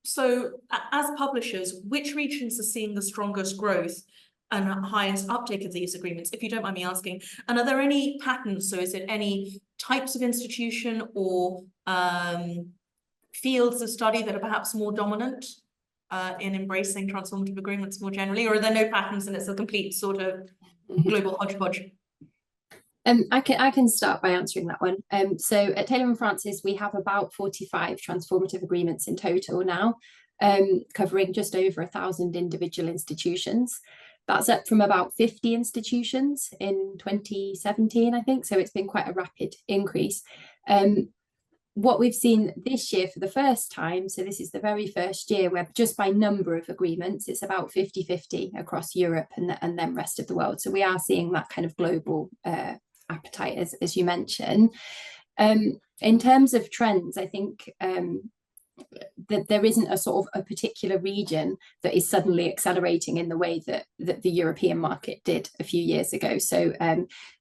so as publishers, which regions are seeing the strongest growth and highest uptake of these agreements, if you don't mind me asking? And are there any patterns? So is it any types of institution or fields of study that are perhaps more dominant in embracing transformative agreements more generally? Or are there no patterns and it's a complete sort of global hodgepodge? I can start by answering that one. So at Taylor & Francis, we have about 45 transformative agreements in total now, covering just over 1,000 individual institutions. That's up from about 50 institutions in 2017, I think. So it's been quite a rapid increase. What we've seen this year for the first time, so this is the very first year where just by number of agreements, it's about 50-50 across Europe and then rest of the world. So we are seeing that kind of global appetite, as you mentioned. In terms of trends, I think that there isn't a sort of a particular region that is suddenly accelerating in the way that the European market did a few years ago. So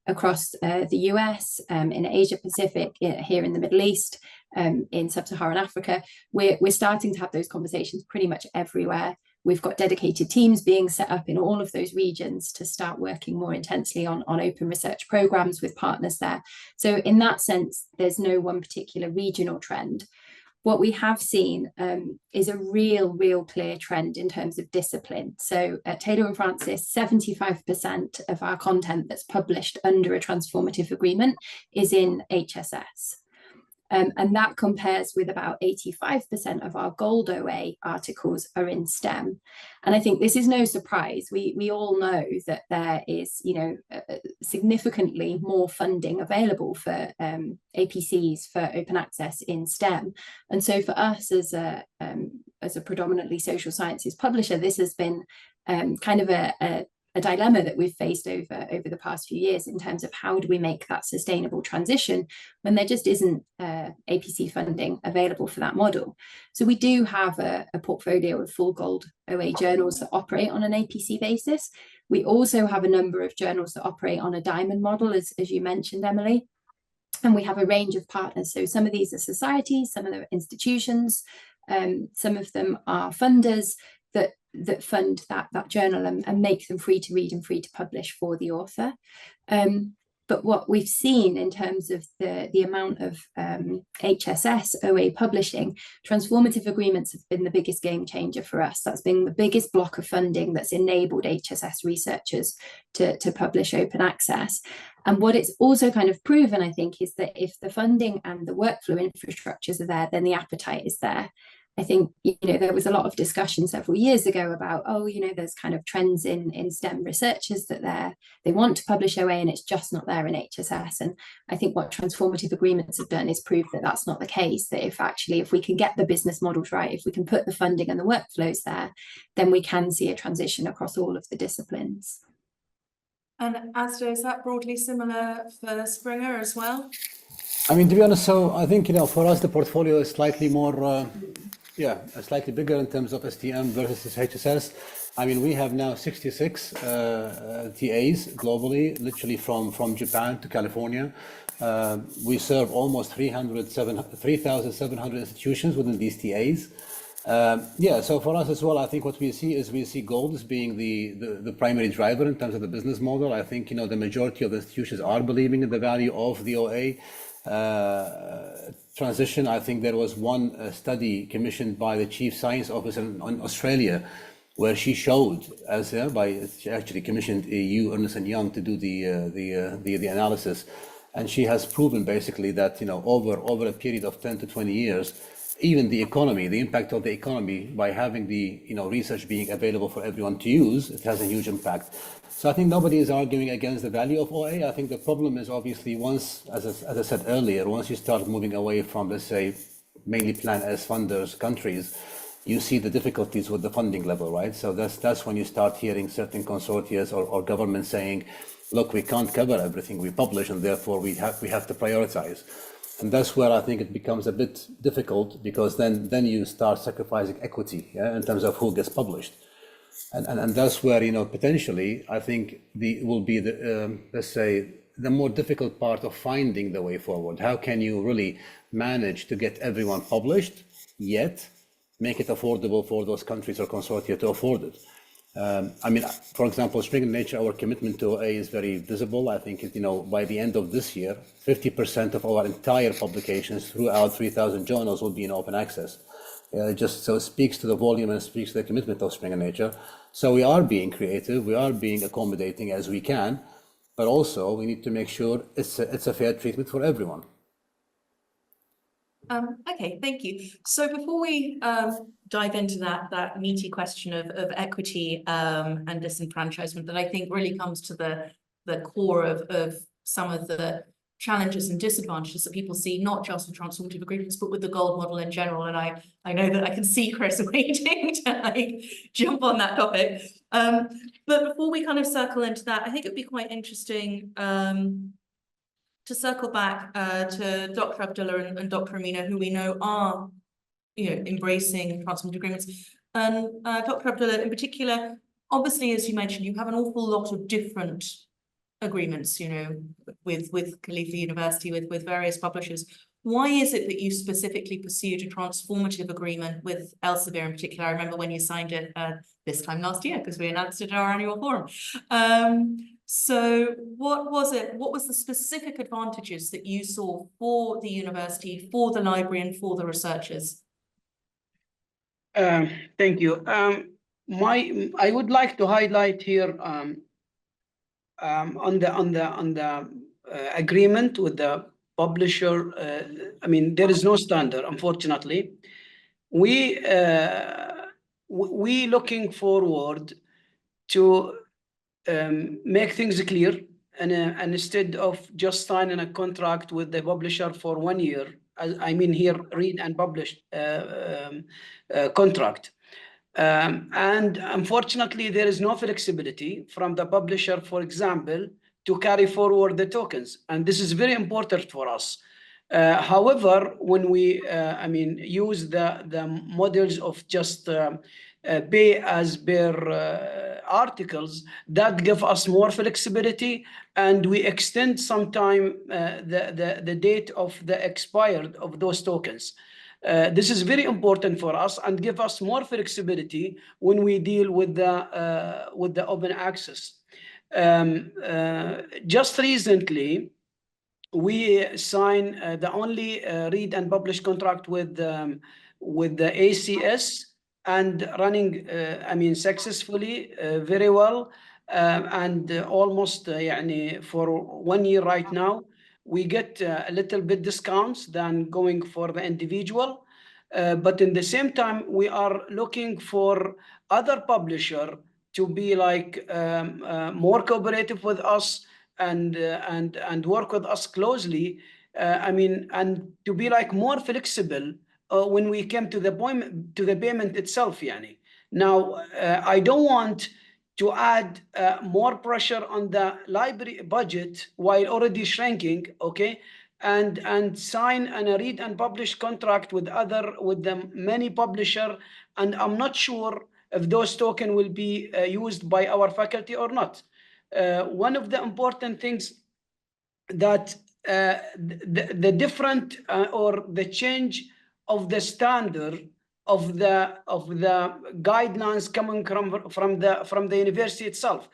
across the US, in Asia Pacific, here in the Middle East, in Sub-Saharan Africa, we're starting to have those conversations pretty much everywhere. We've got dedicated teams being set up in all of those regions to start working more intensely on open research programs with partners there. So in that sense, there's no one particular regional trend. What we have seen is a real clear trend in terms of discipline. So at Taylor & Francis, 75% of our content that's published under a transformative agreement is in HSS. And that compares with about 85% of our Gold OA articles are in STEM. And I think this is no surprise. We all know that there is, significantly more funding available for APCs for open access in STEM. And so for us as a predominantly social sciences publisher, this has been kind of a dilemma that we've faced over the past few years in terms of how do we make that sustainable transition when there just isn't APC funding available for that model. So we do have a portfolio of full Gold OA journals that operate on an APC basis. We also have a number of journals that operate on a Diamond model, as you mentioned, Emily. And we have a range of partners. So some of these are societies, some of them are institutions, some of them are funders that fund that journal and make them free to read and free to publish for the author. But But what we've seen in terms of the amount of HSS OA publishing, transformative agreements have been the biggest game changer for us. That's been the biggest block of funding that's enabled HSS researchers to publish open access. And what it's also kind of proven, I think, is that if the funding and the workflow infrastructures are there, then the appetite is there. I think, there was a lot of discussion several years ago about, there's kind of trends in STEM researchers that they want to publish OA and it's just not there in HSS. And I think what transformative agreements have done is prove that that's not the case, that if we can get the business models right, if we can put the funding and the workflows there, then we can see a transition across all of the disciplines. And Asda, is that broadly similar for Springer as well? I mean, to be honest, so I think, for us, the portfolio is slightly more, slightly bigger in terms of STM versus HSS. I mean, we have now 66 TAs globally, literally from Japan to California. We serve almost 3,700 institutions within these TAs. So for us as well, I think what we see Gold as being the primary driver in terms of the business model. I think, the majority of the institutions are believing in the value of the OA transition. I think there was one study commissioned by the Chief Science Officer in Australia, where she showed, she actually commissioned Ernst & Young to do the analysis, and she has proven basically that over a period of 10 to 20 years, even the impact of the economy by having the research being available for everyone to use, it has a huge impact. So I think nobody is arguing against the value of OA. I think the problem is obviously once, as I said earlier, once you start moving away from, let's say, mainly Plan S funders countries, you see the difficulties with the funding level, right? So that's when you start hearing certain consortia or governments saying, look, we can't cover everything we publish, and therefore we have to prioritize. And that's where I think it becomes a bit difficult, because then you start sacrificing equity, in terms of who gets published. And that's where, potentially, I think will be let's say, the more difficult part of finding the way forward. How can you really manage to get everyone published, yet make it affordable for those countries or consortia to afford it? I mean, for example, Springer Nature, our commitment to OA is very visible. I think, by the end of this year, 50% of our entire publications throughout 3,000 journals will be in open access. Just so it speaks to the volume and speaks to the commitment of Springer Nature. So we are being creative, we are being accommodating as we can, but also we need to make sure it's a fair treatment for everyone. Okay, thank you. So before we dive into that meaty question of equity and disenfranchisement, that I think really comes to the core of some of the challenges and disadvantages that people see, not just with transformative agreements, but with the Gold model in general. And I know that I can see Chris waiting to jump on that topic. But before we kind of circle into that, I think it'd be quite interesting to circle back to Dr. Abdullah and Dr. Amina, who we know are, embracing transformative agreements. And Dr. Abdullah in particular, obviously, as you mentioned, you have an awful lot of different agreements, with Khalifa University, with various publishers. Why is it that you specifically pursued a transformative agreement with Elsevier in particular? I remember when you signed it this time last year, because we announced it at our annual forum. So what was the specific advantages that you saw for the university, for the library, and for the researchers? Thank you. I would like to highlight here on the agreement with the publisher. I mean, there is no standard, unfortunately. We looking forward to make things clear, and instead of just signing a contract with the publisher for 1 year, I mean here read and publish contract. And unfortunately, there is no flexibility from the publisher, for example, to carry forward the tokens. And this is very important for us. However, when we use the models of just pay as per articles, that give us more flexibility, and we extend sometime the date of the expired of those tokens. This is very important for us and give us more flexibility when we deal with the open access. Just recently, we signed the only read and publish contract with the ACS, and running, I mean, successfully, very well, and almost يعني for 1 year right now. We get a little bit discounts than going for the individual, but in the same time, we are looking for other publisher to be like more cooperative with us and work with us closely. I mean, and to be like more flexible when we came to the payment itself. Yani. Now, I don't want to add more pressure on the library budget while already shrinking, okay? And sign a read and publish contract with the many publisher, and I'm not sure if those tokens will be used by our faculty or not. One of the important things that the different or the change of the standard of the guidelines coming from the university itself.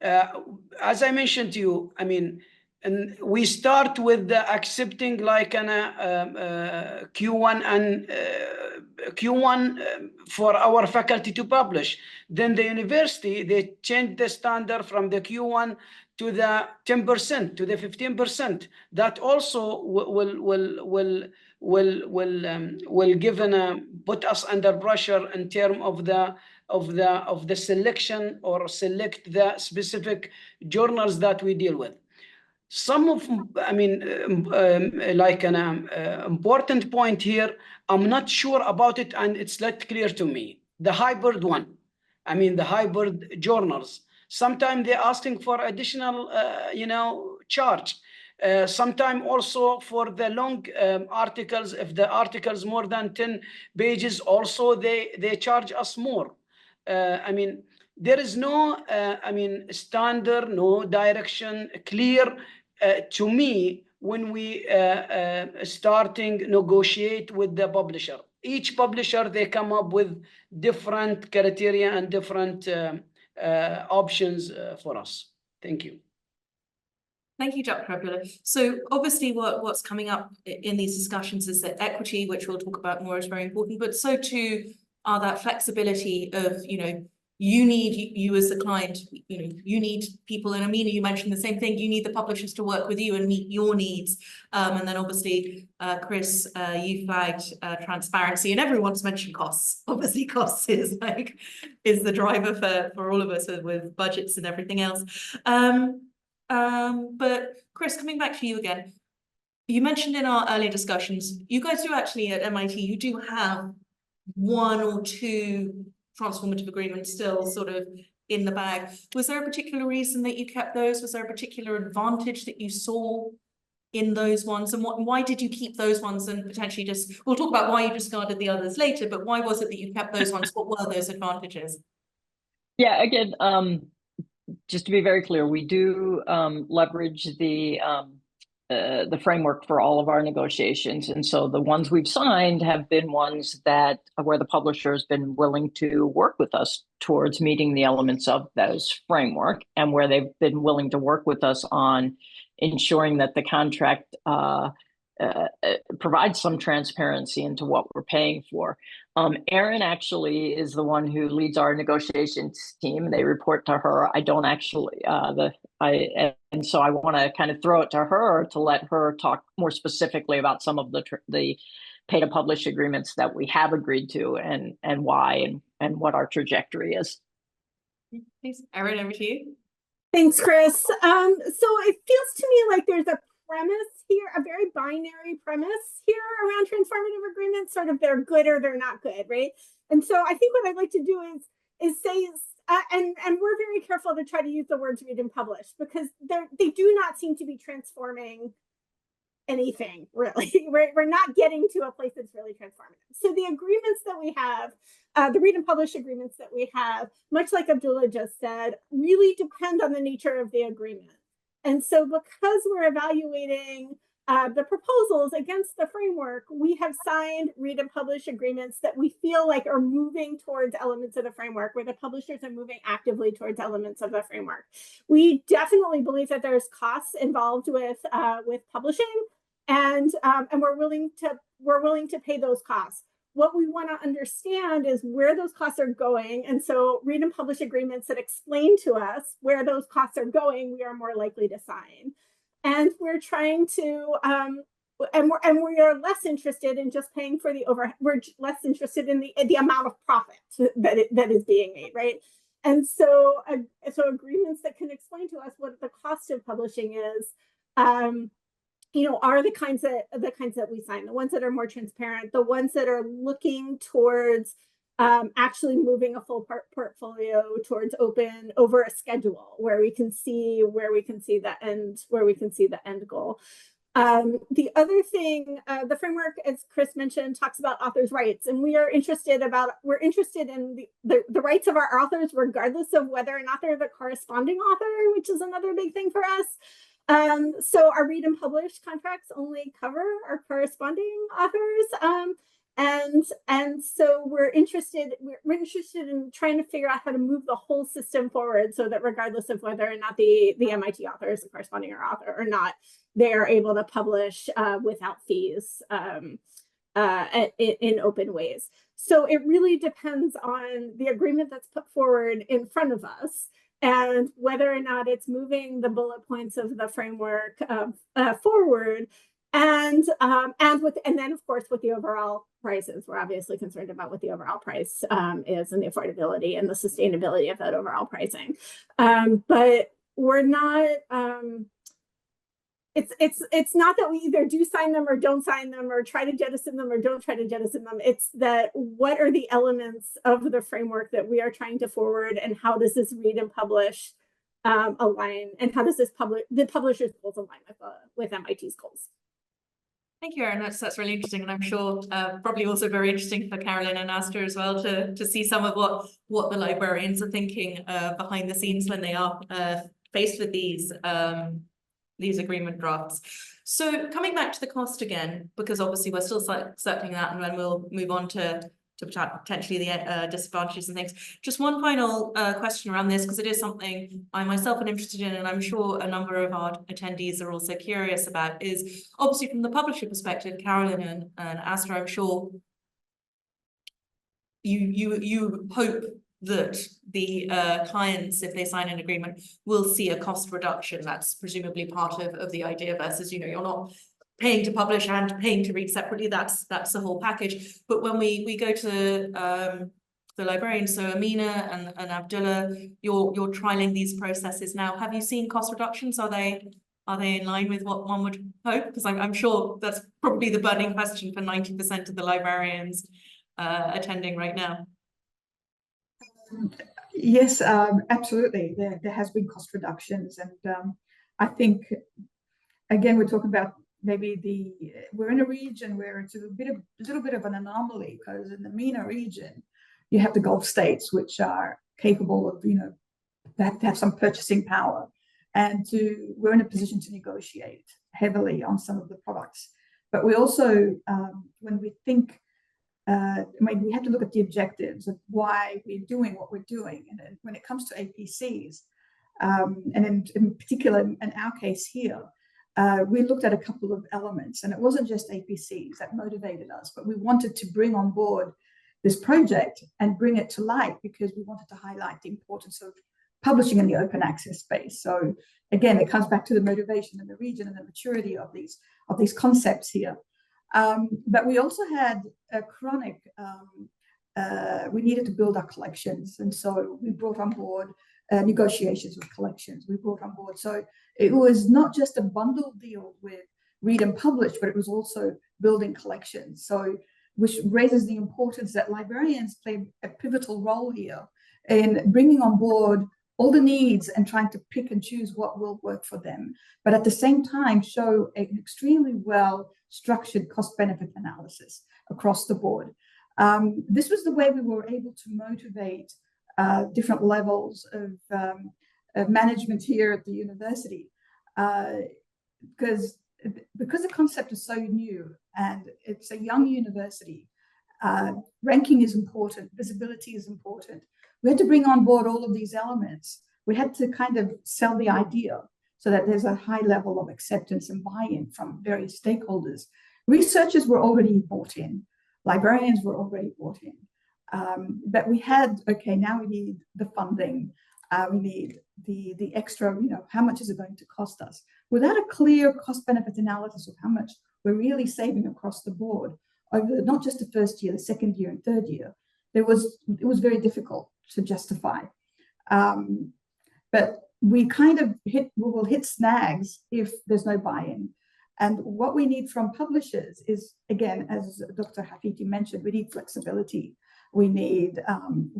As I mentioned to you, I mean, and we start with the accepting like an Q1 and Q1 for our faculty to publish. Then the university, they changed the standard from the Q1 to the 10%, to the 15%. That also will give put us under pressure in terms of the selection or select the specific journals that we deal with. Some of, I mean, like an important point here, I'm not sure about it, and it's not clear to me. The hybrid one, I mean, the hybrid journals. Sometimes they're asking for additional, charge. Sometimes also for the long articles, if the articles more than 10 pages, also they charge us more. I mean, there is no, standard, no direction, clear to me when we starting negotiate with the publisher. Each publisher, they come up with different criteria and different options for us. Thank you. Thank you, Dr. Abdullah. So obviously what's coming up in these discussions is that equity, which we'll talk about more, is very important, but so too are that flexibility of, you as the client, you need people, and Amina, you mentioned the same thing, you need the publishers to work with you and meet your needs. And then obviously, Chris, you flagged transparency, and everyone's mentioned costs. Obviously costs is the driver for all of us with budgets and everything else. But Chris, coming back to you again, you mentioned in our earlier discussions, you guys do actually at MIT, you do have 1 or 2 transformative agreements still sort of in the bag. Was there a particular reason that you kept those? Was there a particular advantage that you saw in those ones? And why did you keep those ones and potentially we'll talk about why you discarded the others later, but why was it that you kept those ones? What were those advantages? Yeah, again, just to be very clear, we do leverage the framework for all of our negotiations. And so the ones we've signed have been ones that where the publisher has been willing to work with us towards meeting the elements of those framework, and where they've been willing to work with us on ensuring that the contract provides some transparency into what we're paying for. Erin actually is the one who leads our negotiations team. They report to her. I don't actually, and so I want to kind of throw it to her to let her talk more specifically about some of the pay to publish agreements that we have agreed to and why and what our trajectory is. Thanks. Erin, over to you. Thanks, Chris. So it feels to me like there's a premise here, a very binary premise here around transformative agreements, sort of they're good or they're not good, right? And so I think what I'd like to do is say, and we're very careful to try to use the words read and publish, because they do not seem to be transforming anything, really. We're not getting to a place that's really transformative. So the agreements that we have, the read and publish agreements that we have, much like Abdullah just said, really depend on the nature of the agreement. And so because we're evaluating the proposals against the framework, we have signed read and publish agreements that we feel like are moving towards elements of the framework, where the publishers are moving actively towards elements of the framework. We definitely believe that there's costs involved with publishing, and we're willing to pay those costs. What we want to understand is where those costs are going, and so read and publish agreements that explain to us where those costs are going, we are more likely to sign. And we're trying to, and we are less interested in just paying for the overhead. We're less interested in the amount of profit that is being made, right? And so, so agreements that can explain to us what the cost of publishing is, you know, are the kinds that we sign, the ones that are more transparent, the ones that are looking towards actually moving a full portfolio towards open over a schedule where we can see the end goal. The other thing, the framework, as Chris mentioned, talks about authors' rights, and we're interested in the rights of our authors, regardless of whether or not they're the corresponding author, which is another big thing for us. So our read and publish contracts only cover our corresponding authors. And so we're interested in trying to figure out how to move the whole system forward, so that regardless of whether or not the MIT author is a corresponding author or not, they are able to publish without fees in open ways. So it really depends on the agreement that's put forward in front of us, and whether or not it's moving the bullet points of the framework forward. And then of course with the overall prices, we're obviously concerned about what the overall price is, and the affordability and the sustainability of that overall pricing. But we're not. It's not that we either do sign them or don't sign them, or try to jettison them or don't try to jettison them. It's that what are the elements of the framework that we are trying to forward, and how does this read and publish align, and how does this the publisher's goals align with MIT's goals? Thank you, Erin. That's really interesting, and I'm sure probably also very interesting for Carolyn and Asta as well to see some of what the librarians are thinking behind the scenes when they are faced with these agreement drafts. So coming back to the cost again, because obviously we're still circling that, and then we'll move on to potentially the disadvantages and things. Just one final question around this, because it is something I myself am interested in, and I'm sure a number of our attendees are also curious about, is obviously from the publisher perspective, Carolyn and Asta, I'm sure you hope that the clients, if they sign an agreement, will see a cost reduction. That's presumably part of the idea, versus, you know, you're not paying to publish and paying to read separately. That's the whole package. But when we go to the librarians, so Amina and Abdullah, you're trialing these processes now. Have you seen cost reductions? Are they in line with what one would hope? Because I'm sure that's probably the burning question for 90% of the librarians attending right now. Yes, absolutely. There has been cost reductions, and I think again we're talking about maybe we're in a region where it's a little bit of an anomaly, because in the MENA region you have the Gulf states, which are capable of, you know, that have some purchasing power, and we're in a position to negotiate heavily on some of the products. But we also, when we think, we have to look at the objectives of why we're doing what we're doing. And when it comes to APCs, and in particular in our case here, we looked at a couple of elements, and it wasn't just APCs that motivated us, but we wanted to bring on board this project and bring it to light, because we wanted to highlight the importance of publishing in the open access space. So again, it comes back to the motivation in the region and the maturity of these concepts here. But we also had a chronic, we needed to build our collections. And so we brought on board negotiations with collections. We brought on board. So it was not just a bundle deal with read and publish, but it was also building collections. So, which raises the importance that librarians play a pivotal role here in bringing on board all the needs and trying to pick and choose what will work for them, but at the same time show an extremely well structured cost benefit analysis across the board. This was the way we were able to motivate different levels of management here at the university, because because the concept is so new and it's a young university, ranking is important, visibility is important. We had to bring on board all of these elements. We had to kind of sell the idea so that there's a high level of acceptance and buy-in from various stakeholders. Researchers were already bought in, librarians were already bought in. But we had, okay, now we need the funding, we need the extra, how much is it going to cost us? Without a clear cost-benefit analysis of how much we're really saving across the board over not just the first year, the second year and third year, it was very difficult to justify. But we kind of will hit snags if there's no buy-in. And what we need from publishers is, again, as Dr. Hafiti mentioned, we need flexibility. We need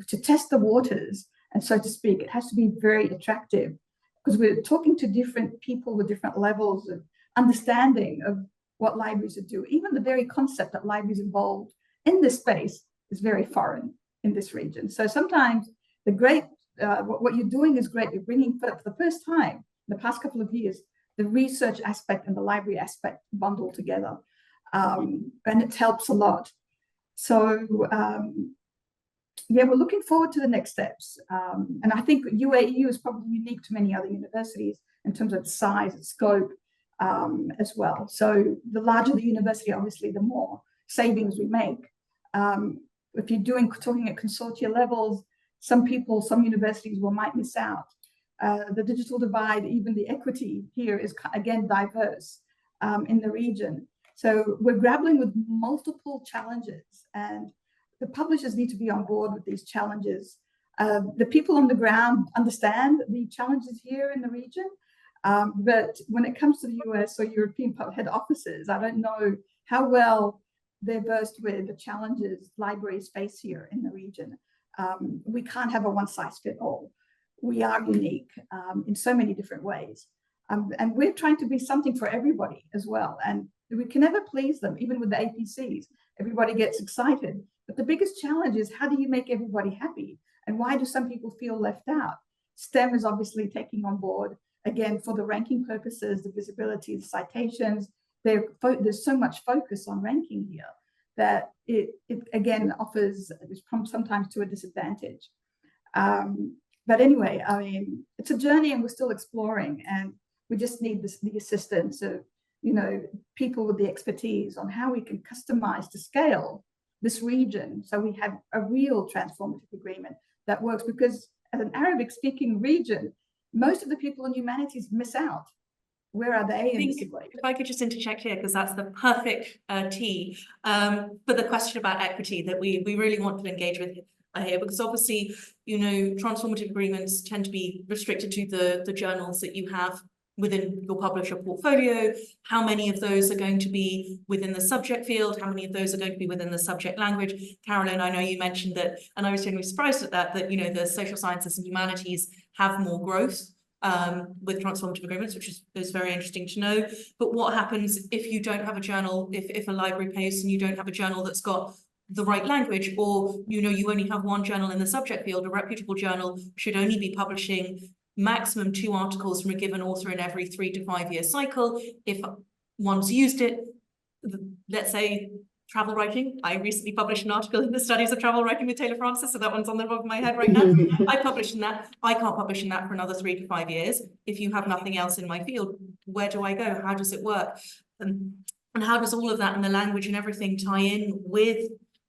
to test the waters, and so to speak, it has to be very attractive because we're talking to different people with different levels of understanding of what libraries do. Even the very concept that libraries involved in this space is very foreign in this region. So sometimes the great, what you're doing is great. You're bringing for the first time in the past couple of years, the research aspect and the library aspect bundled together. And it helps a lot. So yeah, we're looking forward to the next steps. And I think UAE is probably unique to many other universities in terms of size and scope as well. So the larger the university, obviously, the more savings we make. If you're talking at consortia levels, some universities might miss out. The digital divide, even the equity here is, again, diverse in the region. So we're grappling with multiple challenges, and the publishers need to be on board with these challenges. The people on the ground understand the challenges here in the region, but when it comes to the US or European head offices, I don't know how well they're versed with the challenges libraries face here in the region. We can't have a one-size-fits-all. We are unique in so many different ways. And we're trying to be something for everybody as well. And we can never please them, even with the APCs. Everybody gets excited. But the biggest challenge is, how do you make everybody happy? And why do some people feel left out? STEM is obviously taking on board, again, for the ranking purposes, the visibility, the citations. There's so much focus on ranking here that it again offers sometimes to a disadvantage. But anyway, I mean, it's a journey and we're still exploring, and we just need the assistance of, people with the expertise on how we can customize to scale this region so we have a real transformative agreement that works, because as an Arabic-speaking region, most of the people in humanities miss out. Where are they in this equation? If I could just interject here, because that's the perfect tee for the question about equity that we really want to engage with here, because obviously, transformative agreements tend to be restricted to the journals that you have within your publisher portfolio. How many of those are going to be within the subject field? How many of those are going to be within the subject language? Carolyn, I know you mentioned that, and I was genuinely surprised at that, the social sciences and humanities have more growth with transformative agreements, which is very interesting to know. But what happens if you don't have a journal, if a library pays and you don't have a journal that's got the right language, or you only have one journal in the subject field? A reputable journal should only be publishing maximum 2 articles from a given author in every 3 to 5 year cycle. If one's used it, let's say travel writing. I recently published an article in the Studies of Travel Writing with Taylor Francis, so that one's on the top of my head right now. I published in that. I can't publish in that for another 3 to 5 years. If you have nothing else in my field, where do I go? How does it work? And how does all of that and the language and everything tie in with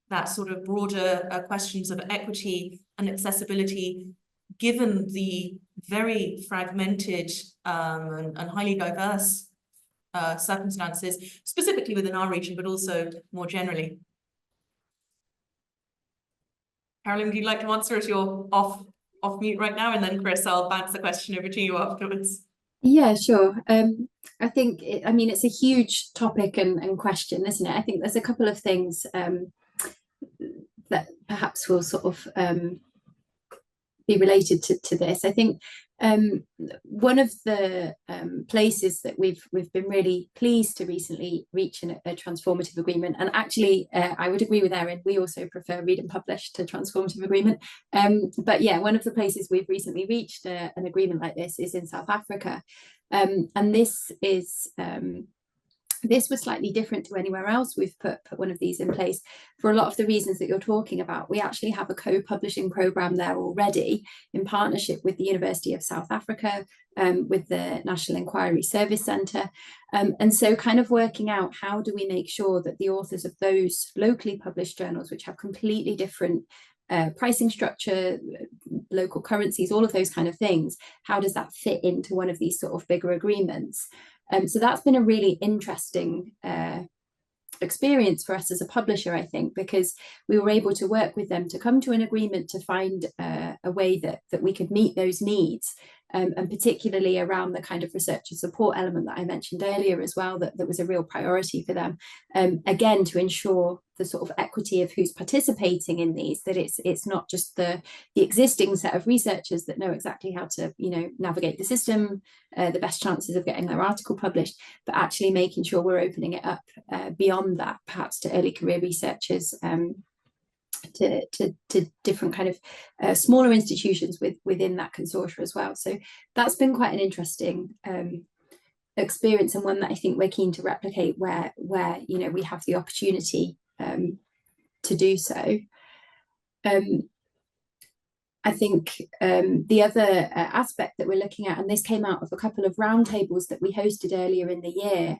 that sort of broader questions of equity and accessibility, given the very fragmented and highly diverse circumstances, specifically within our region, but also more generally? Carolyn, would you like to answer as you're off mute right now? And then Chris, I'll bounce the question over to you afterwards. Yeah, sure. I think, it's a huge topic and question, isn't it? I think there's a couple of things that perhaps will sort of be related to this. I think one of the places that we've been really pleased to recently reach a transformative agreement, and actually I would agree with Erin, we also prefer read and publish to transformative agreement. But yeah, one of the places we've recently reached an agreement like this is in South Africa. And this is This was slightly different to anywhere else we've put one of these in place for a lot of the reasons that you're talking about. We actually have a co-publishing program there already in partnership with the University of South Africa, with the National Inquiry Service Centre. And so kind of working out how do we make sure that the authors of those locally published journals, which have completely different pricing structure, local currencies, all of those kind of things, how does that fit into one of these sort of bigger agreements? So that's been a really interesting experience for us as a publisher, I think, because we were able to work with them to come to an agreement to find a way that we could meet those needs, and particularly around the kind of research and support element that I mentioned earlier as well, that was a real priority for them. Again, to ensure the sort of equity of who's participating in these, that it's not just the existing set of researchers that know exactly how to, you know, navigate the system, the best chances of getting their article published, but actually making sure we're opening it up beyond that, perhaps to early career researchers, to different kind of smaller institutions within that consortia as well. So that's been quite an interesting experience, and one that I think we're keen to replicate where you know, we have the opportunity to do so. I think the other aspect that we're looking at, and this came out of a couple of roundtables that we hosted earlier in the year,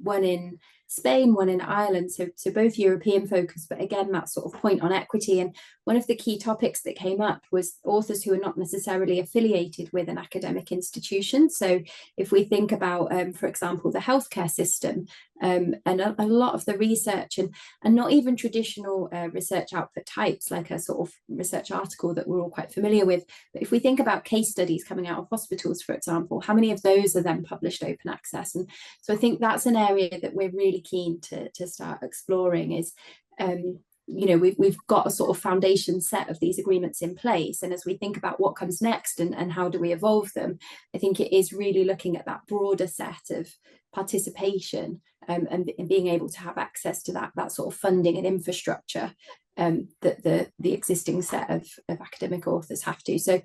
one in Spain, one in Ireland, so both European focused, but again, that sort of point on equity. And one of the key topics that came up was authors who are not necessarily affiliated with an academic institution. So if we think about, for example, the healthcare system, and a lot of the research and not even traditional research output types, like a sort of research article that we're all quite familiar with. But if we think about case studies coming out of hospitals, for example, how many of those are then published open access? And so I think that's an area that we're really keen to start exploring is, you know, we've got a sort of foundation set of these agreements in place. And as we think about what comes next and how do we evolve them, I think it is really looking at that broader set of participation, and being able to have access to that sort of funding and infrastructure that the existing set of academic authors have to. So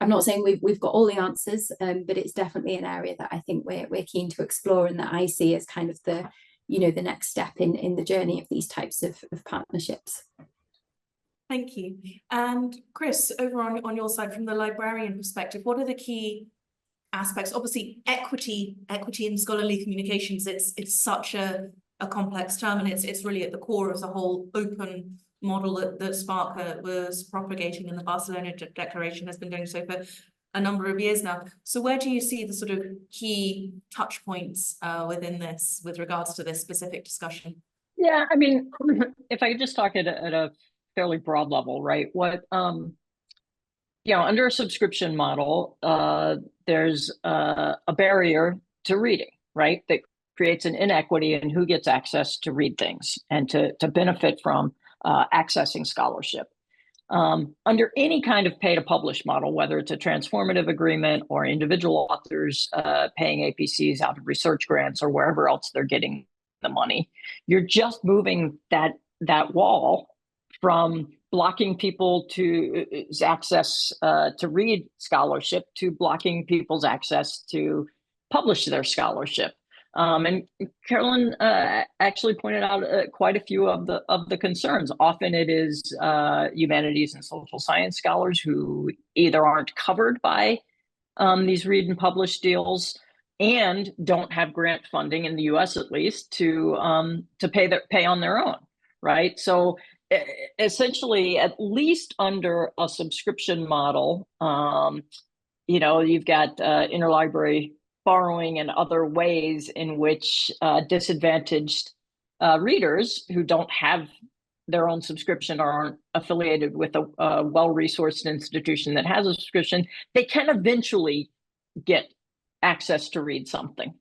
I'm not saying we've got all the answers, but it's definitely an area that I think we're keen to explore, and that I see as kind of the, you know, the next step in the journey of these types of partnerships. Thank you. And Chris, over on your side, from the librarian perspective, what are the key aspects? Obviously, equity in scholarly communications, it's such a complex term, and it's really at the core of the whole open model that Spark was propagating, and the Barcelona Declaration has been doing so for a number of years now. So where do you see the sort of key touch points within this with regards to this specific discussion? Yeah, I mean, if I could just talk at a fairly broad level, right? What you know, under a subscription model, there's a barrier to reading, right? That creates an inequity in who gets access to read things and to benefit from accessing scholarship. Under any kind of pay-to-publish model, whether it's a transformative agreement or individual authors paying APCs out of research grants or wherever else they're getting the money, you're just moving that wall from blocking people to access to read scholarship to blocking people's access to publish their scholarship. And Carolyn actually pointed out quite a few of the concerns. Often it is humanities and social science scholars who either aren't covered by these read and publish deals and don't have grant funding, in the U.S. at least, to pay on their own, right? So essentially, at least under a subscription model, you know, you've got interlibrary borrowing and other ways in which disadvantaged readers who don't have their own subscription or aren't affiliated with a well-resourced institution that has a subscription, they can eventually get access to read something.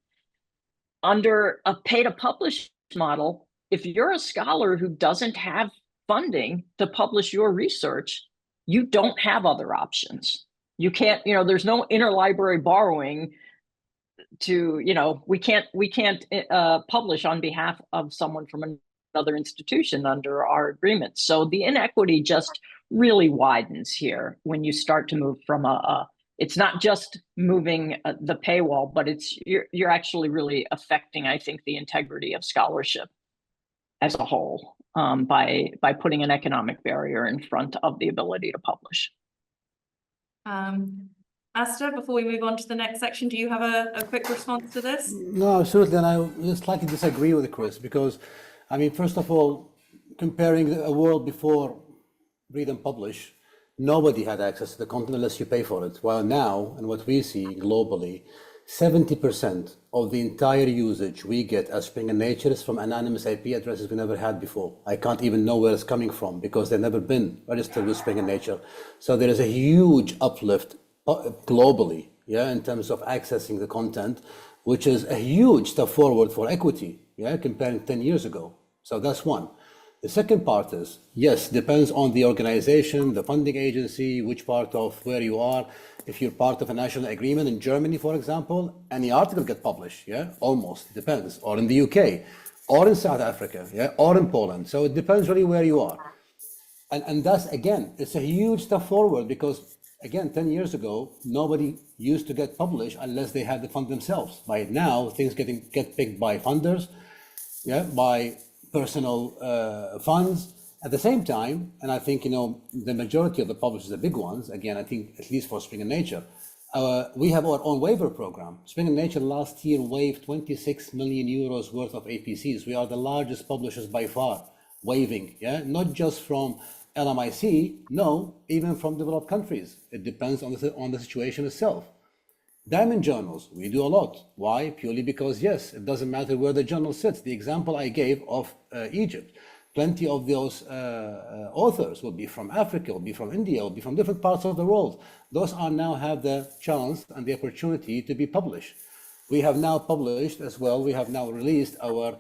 Under a pay-to-publish model, if you're a scholar who doesn't have funding to publish your research, you don't have other options. You can't, you know, there's no interlibrary borrowing to, you know, we can't publish on behalf of someone from another institution under our agreement. So the inequity just really widens here when you start to move from a it's not just moving the paywall, but you're actually really affecting, I think, the integrity of scholarship as a whole by putting an economic barrier in front of the ability to publish. Asta, before we move on to the next section, do you have a quick response to this? No, absolutely, and I slightly disagree with Chris because, I mean, first of all, comparing a world before read and publish, nobody had access to the content unless you pay for it. While now, and what we see globally, 70% of the entire usage we get as Springer Nature is from anonymous IP addresses we never had before. I can't even know where it's coming from because they've never been registered with Springer Nature. So there is a huge uplift globally, yeah, in terms of accessing the content, which is a huge step forward for equity, yeah, comparing 10 years ago. So that's one. The second part is, yes, depends on the organization, the funding agency, which part of where you are. If you're part of a national agreement in Germany, for example, any article get published, yeah, almost, depends, or in the UK, or in South Africa, yeah, or in Poland. So it depends really where you are. And that's, again, it's a huge step forward because, again, 10 years ago, nobody used to get published unless they had the fund themselves. By now, things get picked by funders, yeah, by personal funds. At the same time, and I think, you know, the majority of the publishers, the big ones, again, I think at least for Springer Nature, we have our own waiver program. Springer Nature last year waived 26 million euros worth of APCs. We are the largest publishers by far, waiving, yeah, not just from LMIC, no, even from developed countries. It depends on the situation itself. Diamond journals, we do a lot. Why? Purely because, yes, it doesn't matter where the journal sits. The example I gave of Egypt, plenty of those authors will be from Africa, will be from India, will be from different parts of the world. Those are now have the chance and the opportunity to be published. We have now published as well, we have now released our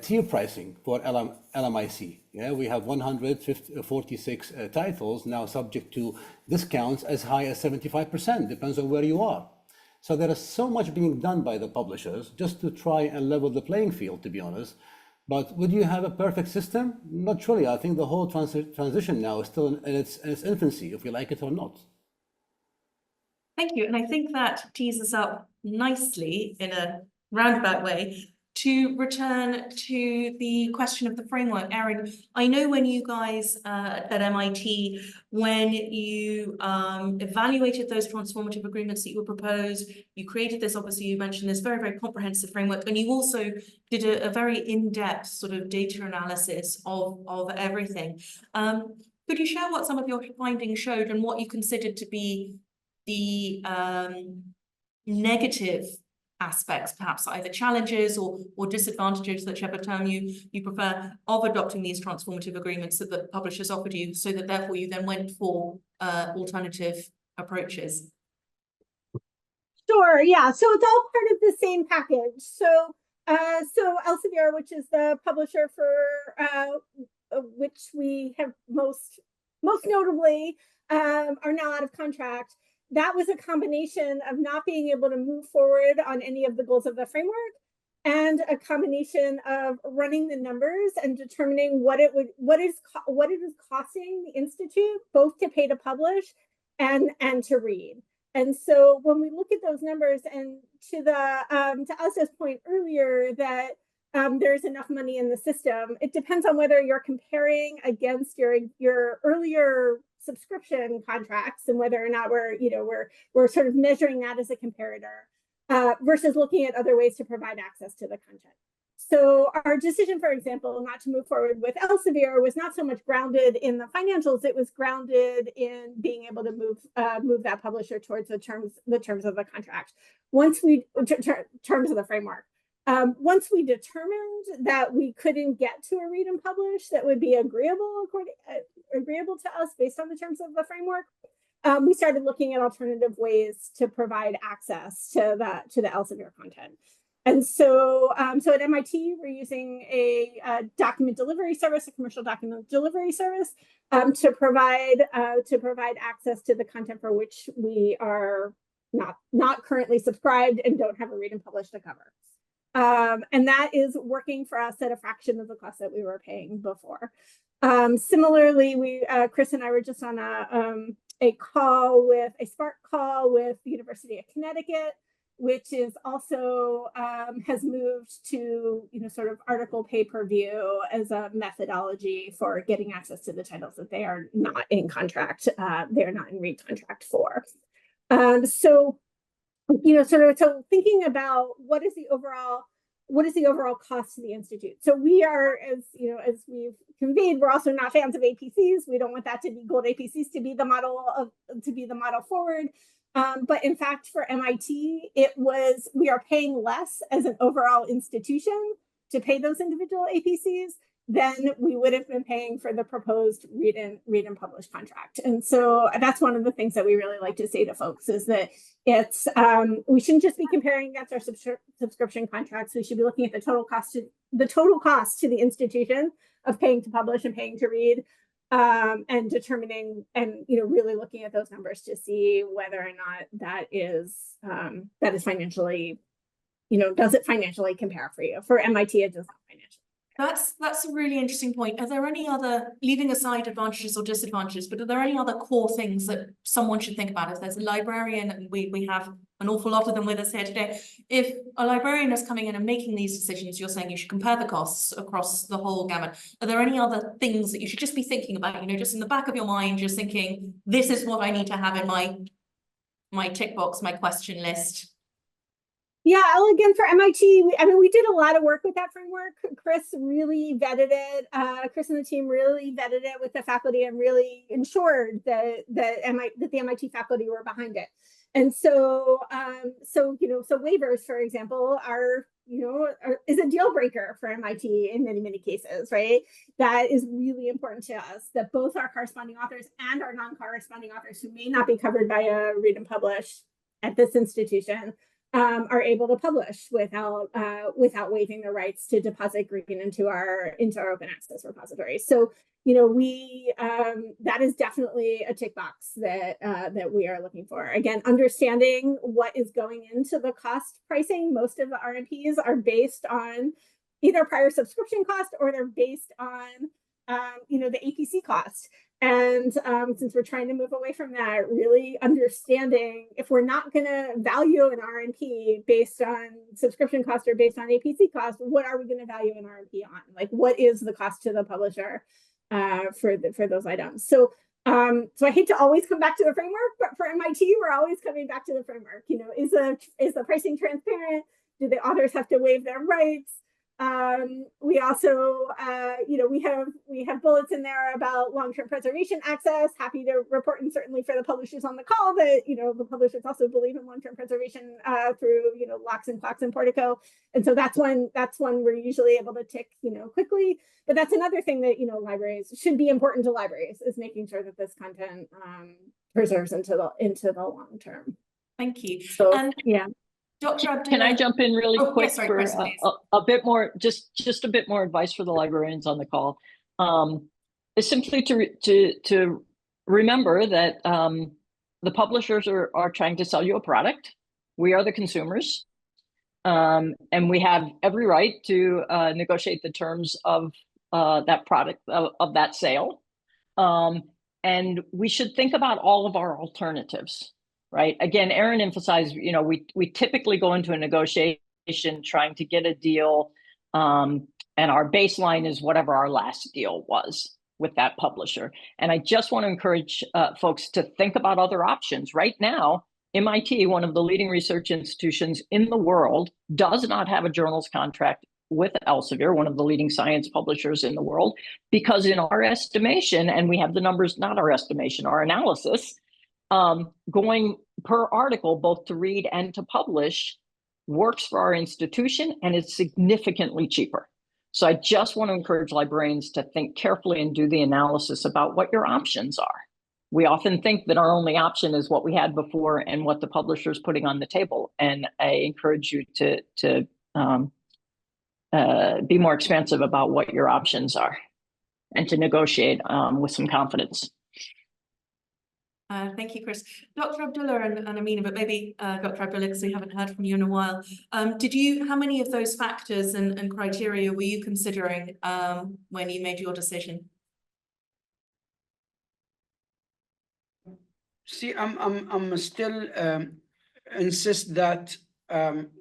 tier pricing for LMIC. Yeah, we have 146 titles now subject to discounts as high as 75%, depends on where you are. So there is so much being done by the publishers just to try and level the playing field, to be honest. But would you have a perfect system? Not truly. I think the whole transition now is still in its infancy, if we like it or not. Thank you. And I think that tees us up nicely in a roundabout way to return to the question of the framework. Aaron, I know when you guys at MIT, when you evaluated those transformative agreements that you were proposed, you created this, obviously you mentioned this very, very comprehensive framework, and you also did a very in-depth sort of data analysis of everything. Could you share what some of your findings showed and what you considered to be the negative aspects, perhaps either challenges or disadvantages, whichever term you prefer, of adopting these transformative agreements that the publishers offered you, so that therefore you then went for alternative approaches? Sure, yeah. So it's all part of the same package. So Elsevier, which is the publisher for which we have most notably are now out of contract. That was a combination of not being able to move forward on any of the goals of the framework, and a combination of running the numbers and determining what it is costing the institute both to pay to publish and to read. And so when we look at those numbers, and to Elsa's point earlier that there's enough money in the system, it depends on whether you're comparing against your earlier subscription contracts and whether or not we're sort of measuring that as a comparator versus looking at other ways to provide access to the content. So our decision, for example, not to move forward with Elsevier was not so much grounded in the financials; it was grounded in being able to move that publisher towards the terms of the contract. Terms of the framework. Once we determined that we couldn't get to a read and publish that would be agreeable to us based on the terms of the framework, we started looking at alternative ways to provide access to the Elsevier content. And so at MIT, we're using a document delivery service, a commercial document delivery service, to provide access to the content for which we are not currently subscribed and don't have a read and publish to cover. And that is working for us at a fraction of the cost that we were paying before. Similarly, Chris and I were just on a Spark call with the University of Connecticut, which is also has moved to, sort of article pay-per-view as a methodology for getting access to the titles that they are not in contract, they're not in read contract for. So thinking about what is the overall cost to the Institute. So we are, as we've conveyed, we're also not fans of APCs. We don't want that to be Gold APCs to be the model forward. But in fact, for MIT, we are paying less as an overall institution to pay those individual APCs than we would have been paying for the proposed read and publish contract. And so that's one of the things that we really like to say to folks is that we shouldn't just be comparing against our subscription contracts. We should be looking at the total cost to the institution of paying to publish and paying to read, and determining and really looking at those numbers to see whether or not that is financially, does it financially compare for you? For MIT, it does not financially. That's a really interesting point. Are there any other, leaving aside advantages or disadvantages, but are there any other core things that someone should think about? If there's a librarian, and we have an awful lot of them with us here today, if a librarian is coming in and making these decisions, you're saying you should compare the costs across the whole gamut. Are there any other things that you should just be thinking about, just in the back of your mind, just thinking, this is what I need to have in my tick box, my question list? Yeah, again, for MIT, we did a lot of work with that framework. Chris really vetted it. Chris and the team really vetted it with the faculty and really ensured that the MIT faculty were behind it. And so waivers, for example, is a deal breaker for MIT in many, many cases, right? That is really important to us, that both our corresponding authors and our non-corresponding authors who may not be covered by a read and publish at this institution are able to publish without waiving their rights to deposit green into our open access repository. So that is definitely a tick box that we are looking for. Again, understanding what is going into the cost pricing. Most of the RMPs are based on either prior subscription cost or they're based on the APC cost. And since we're trying to move away from that, really understanding if we're not going to value an RMP based on subscription cost or based on APC cost, what are we going to value an RMP on? Like, what is the cost to the publisher for those items? So I hate to always come back to the framework, but for MIT, we're always coming back to the framework. Is the pricing transparent? Do the authors have to waive their rights? We also, we have bullets in there about long-term preservation access. Happy to report, and certainly for the publishers on the call, that the publishers also believe in long-term preservation through locks and clocks and Portico, and so that's one we're usually able to tick quickly. But that's another thing that libraries should be important to libraries, is making sure that this content preserves into the long term. Thank you. So yeah. Dr. Abdullah, can I jump in really quick yes, sorry, for Chris, a bit more, just a bit more advice for the librarians on the call? Is simply to remember that the publishers are trying to sell you a product. We are the consumers, and we have every right to negotiate the terms of that product, of that sale. And we should think about all of our alternatives. Right. Again, Erin emphasized, we typically go into a negotiation trying to get a deal, and our baseline is whatever our last deal was with that publisher. And I just want to encourage folks to think about other options. Right now, MIT, one of the leading research institutions in the world, does not have a journals contract with Elsevier, one of the leading science publishers in the world, because in our estimation, and we have the numbers, not our estimation, our analysis, going per article, both to read and to publish, works for our institution, and it's significantly cheaper. So I just want to encourage librarians to think carefully and do the analysis about what your options are. We often think that our only option is what we had before and what the publisher is putting on the table. And I encourage you to be more expansive about what your options are and to negotiate with some confidence. Thank you, Chris. Dr. Abdullah and Amina, but maybe Dr. Abdullah, because we haven't heard from you in a while. How many of those factors and criteria were you considering when you made your decision? See, I'm still insist that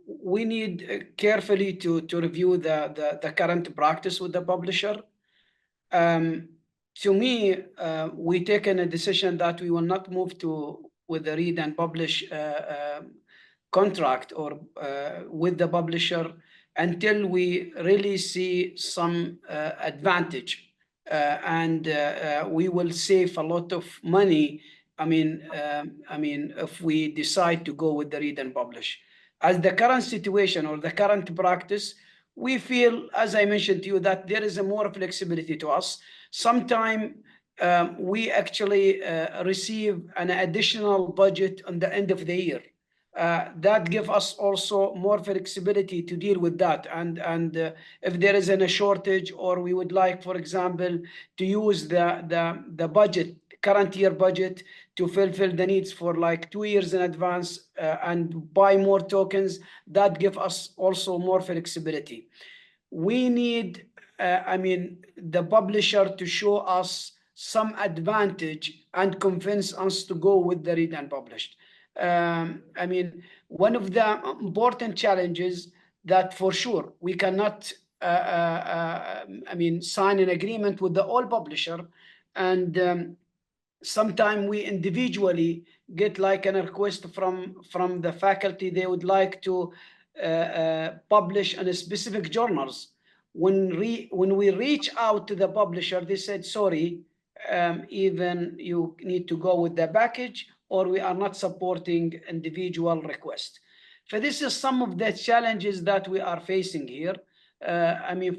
we need carefully to review the current practice with the publisher. To me, we taken a decision that we will not move with the read and publish contract or with the publisher until we really see some advantage, and we will save a lot of money. I mean, if we decide to go with the read and publish, as the current situation or the current practice, we feel, as I mentioned to you, that there is a more flexibility to us. Sometime we actually receive an additional budget on the end of the year. That give us also more flexibility to deal with that. And if there is a shortage, or we would like, for example, to use the budget, current year budget, to fulfill the needs for like 2 years in advance and buy more tokens, that give us also more flexibility. We need, the publisher to show us some advantage and convince us to go with the read and published. One of the important challenges that for sure we cannot sign an agreement with the all publisher, and sometime we individually get like a request from the faculty. They would like to publish in a specific journals. When we reach out to the publisher, they said, sorry, even you need to go with the package, or we are not supporting individual requests. So this is some of the challenges that we are facing here.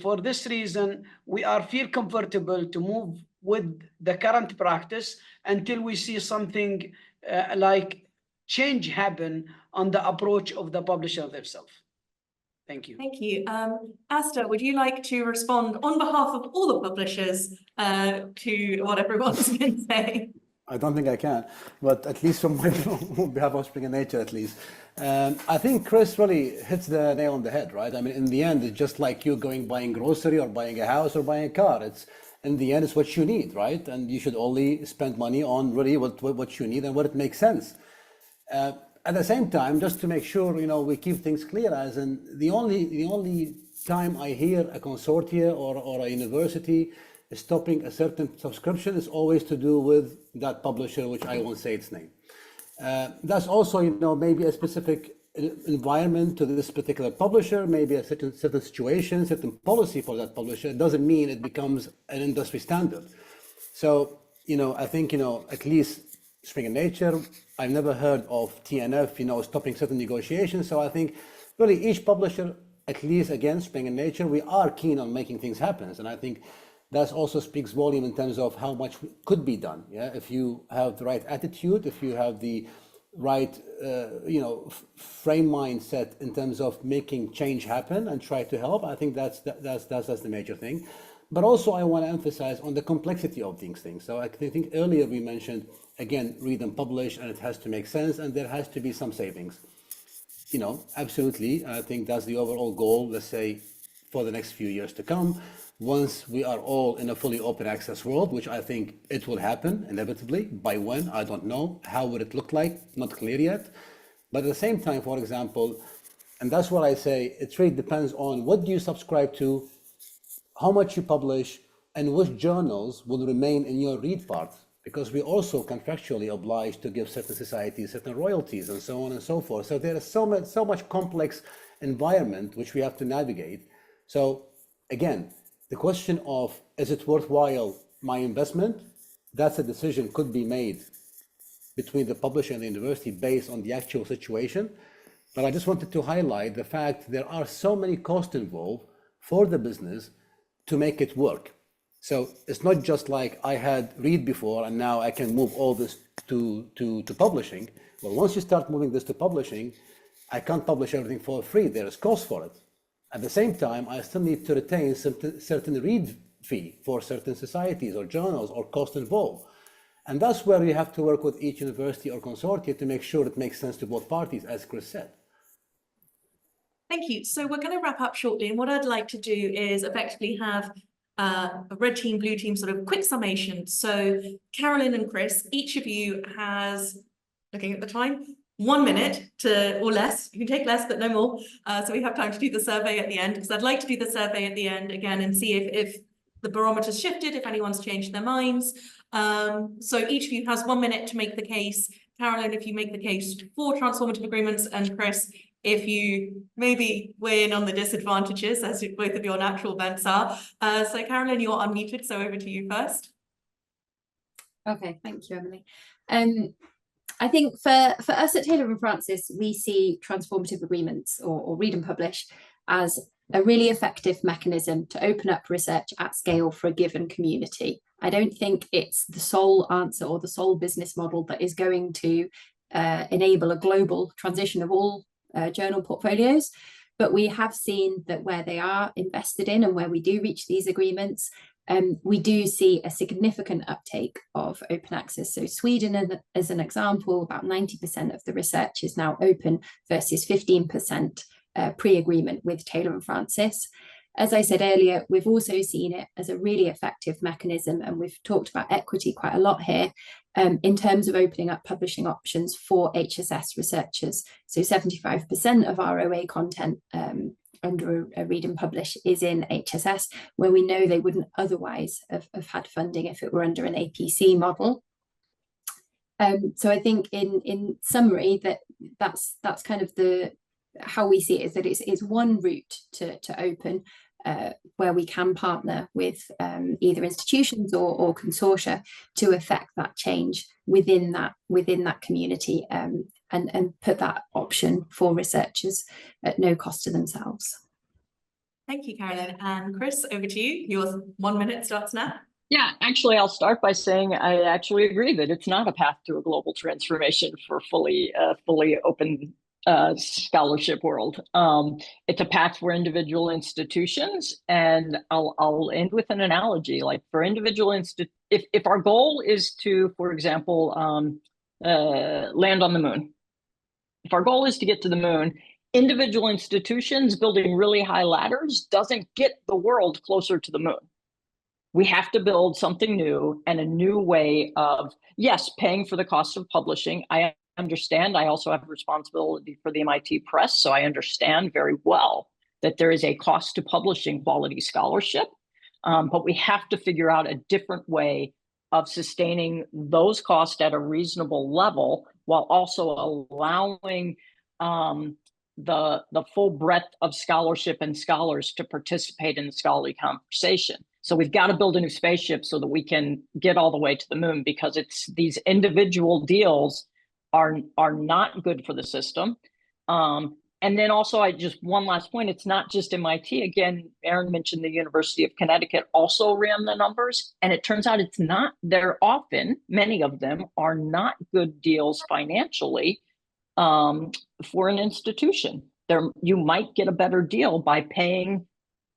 For this reason, we feel comfortable to move with the current practice until we see something like change happen on the approach of the publisher themselves. Thank you. Thank you. Asta, would you like to respond on behalf of all the publishers to what everyone's been saying? I don't think I can, but at least from my on behalf of Springer Nature, at least. I think Chris really hits the nail on the head, right? In the end, it's just like you buying grocery or buying a house or buying a car. In the end, it's what you need, right? And you should only spend money on really what you need and what it makes sense. At the same time, just to make sure, we keep things clear, as in the only time I hear a consortia or a university stopping a certain subscription is always to do with that publisher, which I won't say its name. That's also, maybe a specific environment to this particular publisher, maybe a certain situation, certain policy for that publisher. It doesn't mean it becomes an industry standard. So, I think, at least Springer Nature, I've never heard of TNF, stopping certain negotiations. So I think really each publisher, at least again, Springer Nature, we are keen on making things happen. And I think that also speaks volume in terms of how much could be done. Yeah, if you have the right attitude, if you have the right, frame mindset in terms of making change happen and try to help, I think that's the major thing. But also I want to emphasize on the complexity of these things. So I think earlier we mentioned, again, read and publish, and it has to make sense, and there has to be some savings. Absolutely. I think that's the overall goal, let's say, for the next few years to come. Once we are all in a fully open access world, which I think it will happen inevitably. By when, I don't know. How would it look like? Not clear yet. But at the same time, for example, and that's what I say, it really depends on what do you subscribe to, how much you publish, and which journals will remain in your read part, because we're also contractually obliged to give certain societies certain royalties and so on and so forth. So there is so much complex environment which we have to navigate. So again, the question of, is it worthwhile my investment? That's a decision could be made between the publisher and the university based on the actual situation. But I just wanted to highlight the fact there are so many costs involved for the business to make it work. So it's not just like I had read before and now I can move all this to publishing. Well, once you start moving this to publishing, I can't publish everything for free. There is cost for it. At the same time, I still need to retain certain read fee for certain societies or journals or cost involved. And that's where you have to work with each university or consortia to make sure it makes sense to both parties, as Chris said. Thank you. So we're going to wrap up shortly. And what I'd like to do is effectively have a red team, blue team, sort of quick summation. So Carolyn and Chris, each of you has, looking at the time, 1 minute or less. You can take less, but no more. So we have time to do the survey at the end, because I'd like to do the survey at the end again and see if the barometer's shifted, if anyone's changed their minds. So each of you has 1 minute to make the case. Carolyn, if you make the case for transformative agreements, and Chris, if you maybe weigh in on the disadvantages, as both of your natural bents are. So Carolyn, you're unmuted, so over to you first. Okay, thank you, Emily. I think for us at Taylor & Francis, we see transformative agreements or read and publish as a really effective mechanism to open up research at scale for a given community. I don't think it's the sole answer or the sole business model that is going to enable a global transition of all journal portfolios, but we have seen that where they are invested in and where we do reach these agreements, we do see a significant uptake of open access. So Sweden, as an example, about 90% of the research is now open versus 15% pre-agreement with Taylor & Francis. As I said earlier, we've also seen it as a really effective mechanism, and we've talked about equity quite a lot here, in terms of opening up publishing options for HSS researchers. So 75% of our OA content under a read and publish is in HSS, where we know they wouldn't otherwise have had funding if it were under an APC model. So I think in summary, that's kind of how we see it, is that it's one route to open where we can partner with either institutions or consortia to affect that change within that community, and put that option for researchers at no cost to themselves. Thank you, Carolyn. And Chris, over to you. Your 1 minute starts now. Yeah, actually, I'll start by saying I actually agree that it's not a path to a global transformation for fully open scholarship world. It's a path for individual institutions, and I'll end with an analogy. Like for individual if our goal is to, for example, land on the moon, if our goal is to get to the moon, individual institutions building really high ladders doesn't get the world closer to the moon. We have to build something new, and a new way of, yes, paying for the cost of publishing. I understand. I also have responsibility for the MIT Press, so I understand very well that there is a cost to publishing quality scholarship, but we have to figure out a different way of sustaining those costs at a reasonable level, while also allowing the full breadth of scholarship and scholars to participate in the scholarly conversation. So we've got to build a new spaceship so that we can get all the way to the moon, because it's these individual deals are not good for the system. And then also, one last point, it's not just MIT. Again, Aaron mentioned the University of Connecticut also ran the numbers, and it turns out many of them are not good deals financially for an institution. You might get a better deal by paying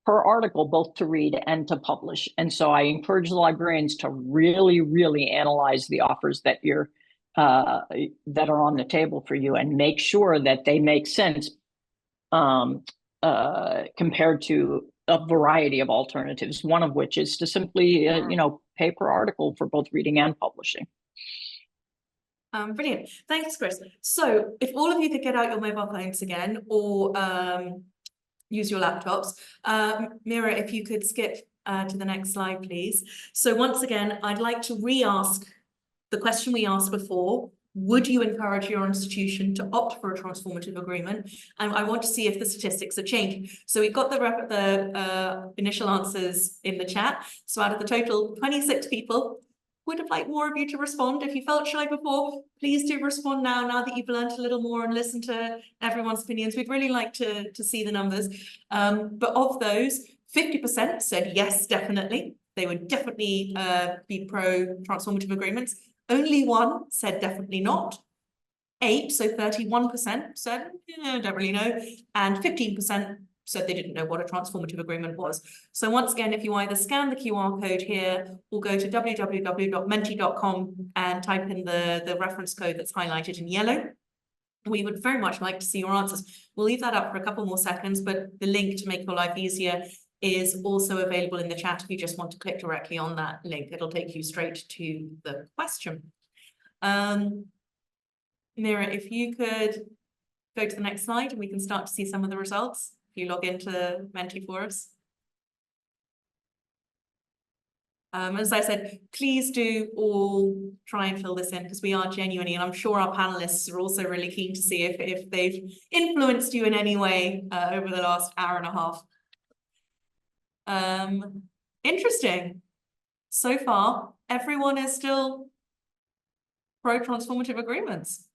per article, both to read and to publish. And so I encourage the librarians to really, really analyze the offers that that are on the table for you, and make sure that they make sense compared to a variety of alternatives, one of which is to simply pay per article for both reading and publishing. Brilliant. Thanks, Chris. So if all of you could get out your mobile phones again, or use your laptops. Mira, if you could skip to the next slide, please. So once again, I'd like to re-ask the question we asked before. Would you encourage your institution to opt for a transformative agreement? And I want to see if the statistics are changing. So we've got the initial answers in the chat. So out of the total, 26 people. Would have liked more of you to respond. If you felt shy before, please do respond now that you've learned a little more and listened to everyone's opinions. We'd really like to see the numbers. But of those, 50% said yes, definitely. They would definitely be pro transformative agreements. Only one said definitely not. 8, so 31% said, don't really know. And 15% said they didn't know what a transformative agreement was. So once again, if you either scan the QR code here or go to www.menti.com and type in the reference code that's highlighted in yellow, we would very much like to see your answers. We'll leave that up for a couple more seconds, but the link to make your life easier is also available in the chat if you just want to click directly on that link. It'll take you straight to the question. Mira, if you could go to the next slide and we can start to see some of the results. If you log into Menti for us. As I said, please do all try and fill this in because we are genuinely, and I'm sure our panelists are also really keen to see if they've influenced you in any way over the last hour and a half. Interesting. So far, everyone is still pro-transformative agreements.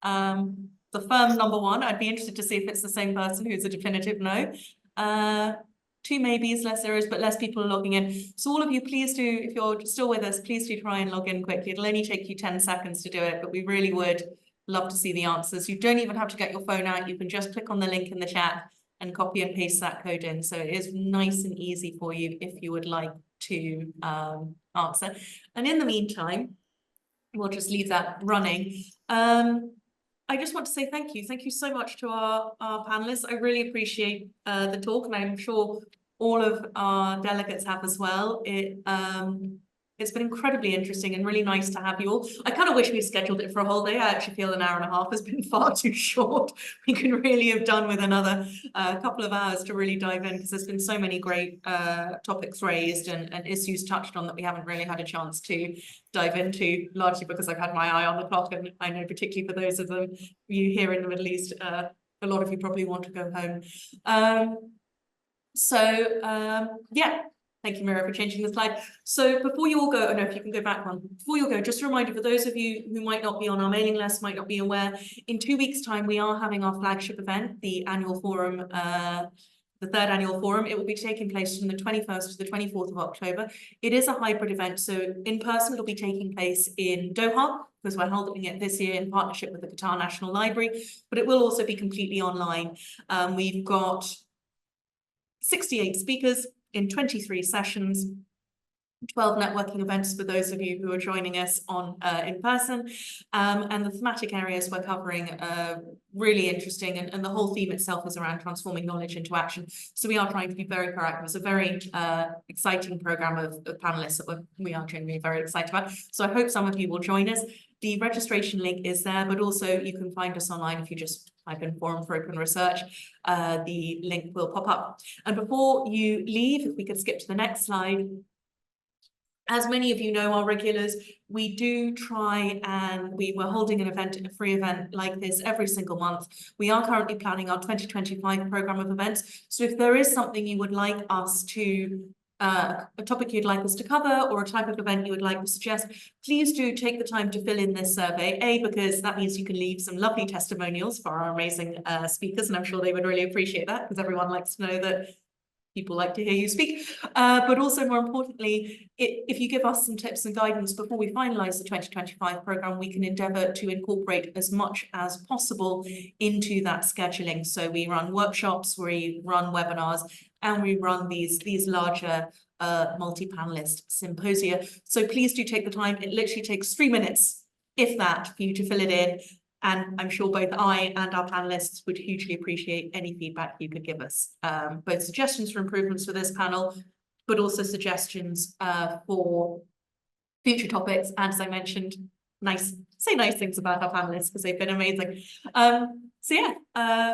The firm number one, I'd be interested to see if it's the same person who's a definitive no. Two maybes, less zeros, but less people are logging in. So all of you, please do, if you're still with us, please do try and log in quickly. It'll only take you 10 seconds to do it, but we really would love to see the answers. You don't even have to get your phone out. You can just click on the link in the chat and copy and paste that code in. So it is nice and easy for you if you would like to answer. And in the meantime, we'll just leave that running. I just want to say thank you. Thank you so much to our panelists. I really appreciate the talk, and I'm sure all of our delegates have as well. It's been incredibly interesting and really nice to have you all. I kind of wish we scheduled it for a whole day. I actually feel an hour and a half has been far too short. We could really have done with another couple of hours to really dive in, because there's been so many great topics raised and issues touched on that we haven't really had a chance to dive into, largely because I've had my eye on the clock, and I know particularly for those of you here in the Middle East, a lot of you probably want to go home. Yeah. Thank you, Mira, for changing the slide. So before you all go, I don't know if you can go back one. Before you all go, just a reminder for those of you who might not be on our mailing list, might not be aware, in 2 weeks' time, we are having our flagship event, the annual forum, the third annual forum. It will be taking place from the 21st to the 24th of October. It is a hybrid event, so in person, it'll be taking place in Doha, because we're holding it this year in partnership with the Qatar National Library, but it will also be completely online. We've got 68 speakers in 23 sessions, 12 networking events for those of you who are joining us on in person, and the thematic areas we're covering are really interesting, and the whole theme itself is around transforming knowledge into action. So we are trying to be very proactive. It's a very exciting program of panelists that we are genuinely very excited about. So I hope some of you will join us. The registration link is there, but also you can find us online if you just type in Forum for Open Research. The link will pop up. And before you leave, if we could skip to the next slide. As many of you know, our regulars, we do try, and we're holding an event, a free event like this every single month. We are currently planning our 2025 program of events. So if there is something you would like us to, a topic you'd like us to cover, or a type of event you would like to suggest, please do take the time to fill in this survey, because that means you can leave some lovely testimonials for our amazing speakers, and I'm sure they would really appreciate that, because everyone likes to know that people like to hear you speak, but also more importantly, if you give us some tips and guidance before we finalise the 2025 programme, we can endeavour to incorporate as much as possible into that scheduling. So we run workshops, we run webinars, and we run these larger multi-panelist symposia. So please do take the time. It literally takes 3 minutes, if that, for you to fill it in. And I'm sure both I and our panelists would hugely appreciate any feedback you could give us, both suggestions for improvements for this panel, but also suggestions for future topics. And as I mentioned, say nice things about our panelists, because they've been amazing. So yeah,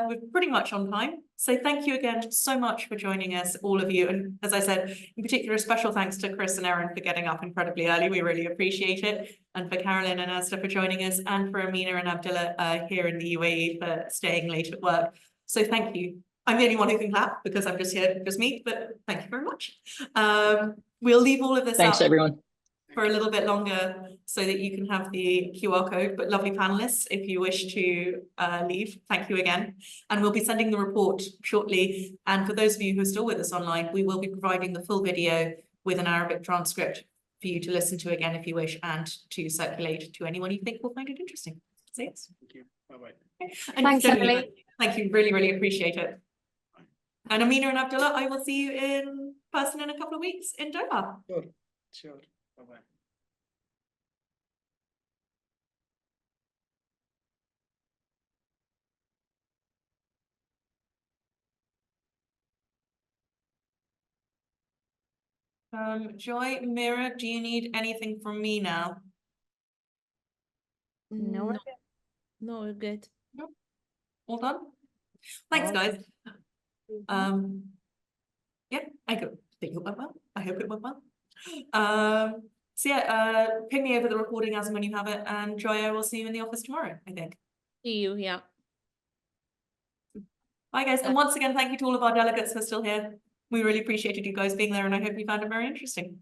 we're pretty much on time. So thank you again so much for joining us, all of you. And as I said, in particular, a special thanks to Chris and Erin for getting up incredibly early. We really appreciate it. And for Carolyn and Asda for joining us, and for Amina and Abdullah here in the UAE for staying late at work. So thank you. I'm the only one who can clap because I'm just here, just me, but thank you very much. We'll leave all of this Thanks, up everyone. For a little bit longer so that you can have the QR code, but lovely panelists, if you wish to leave, thank you again. And we'll be sending the report shortly. And for those of you who are still with us online, we will be providing the full video with an Arabic transcript for you to listen to again if you wish, and to circulate to anyone you think will find it interesting. So yes. Thank you. Bye-bye. And Thanks, Emily. thank you, really, really appreciate it. And Amina and Abdullah, I will see you in person in a couple of weeks in Doha. Sure. Bye-bye. Joy, Mira, do you need anything from me now? No, we're good. No, we're good. All done? Thanks, All guys. Yeah, I think it went well. I hope it went well. So yeah, ping me over the recording as and when you have it, and Joy, I will see you in the office tomorrow, I think. See you, yeah. Bye, guys. And once again, thank you to all of our delegates who are still here. We really appreciated you guys being there, and I hope you found it very interesting.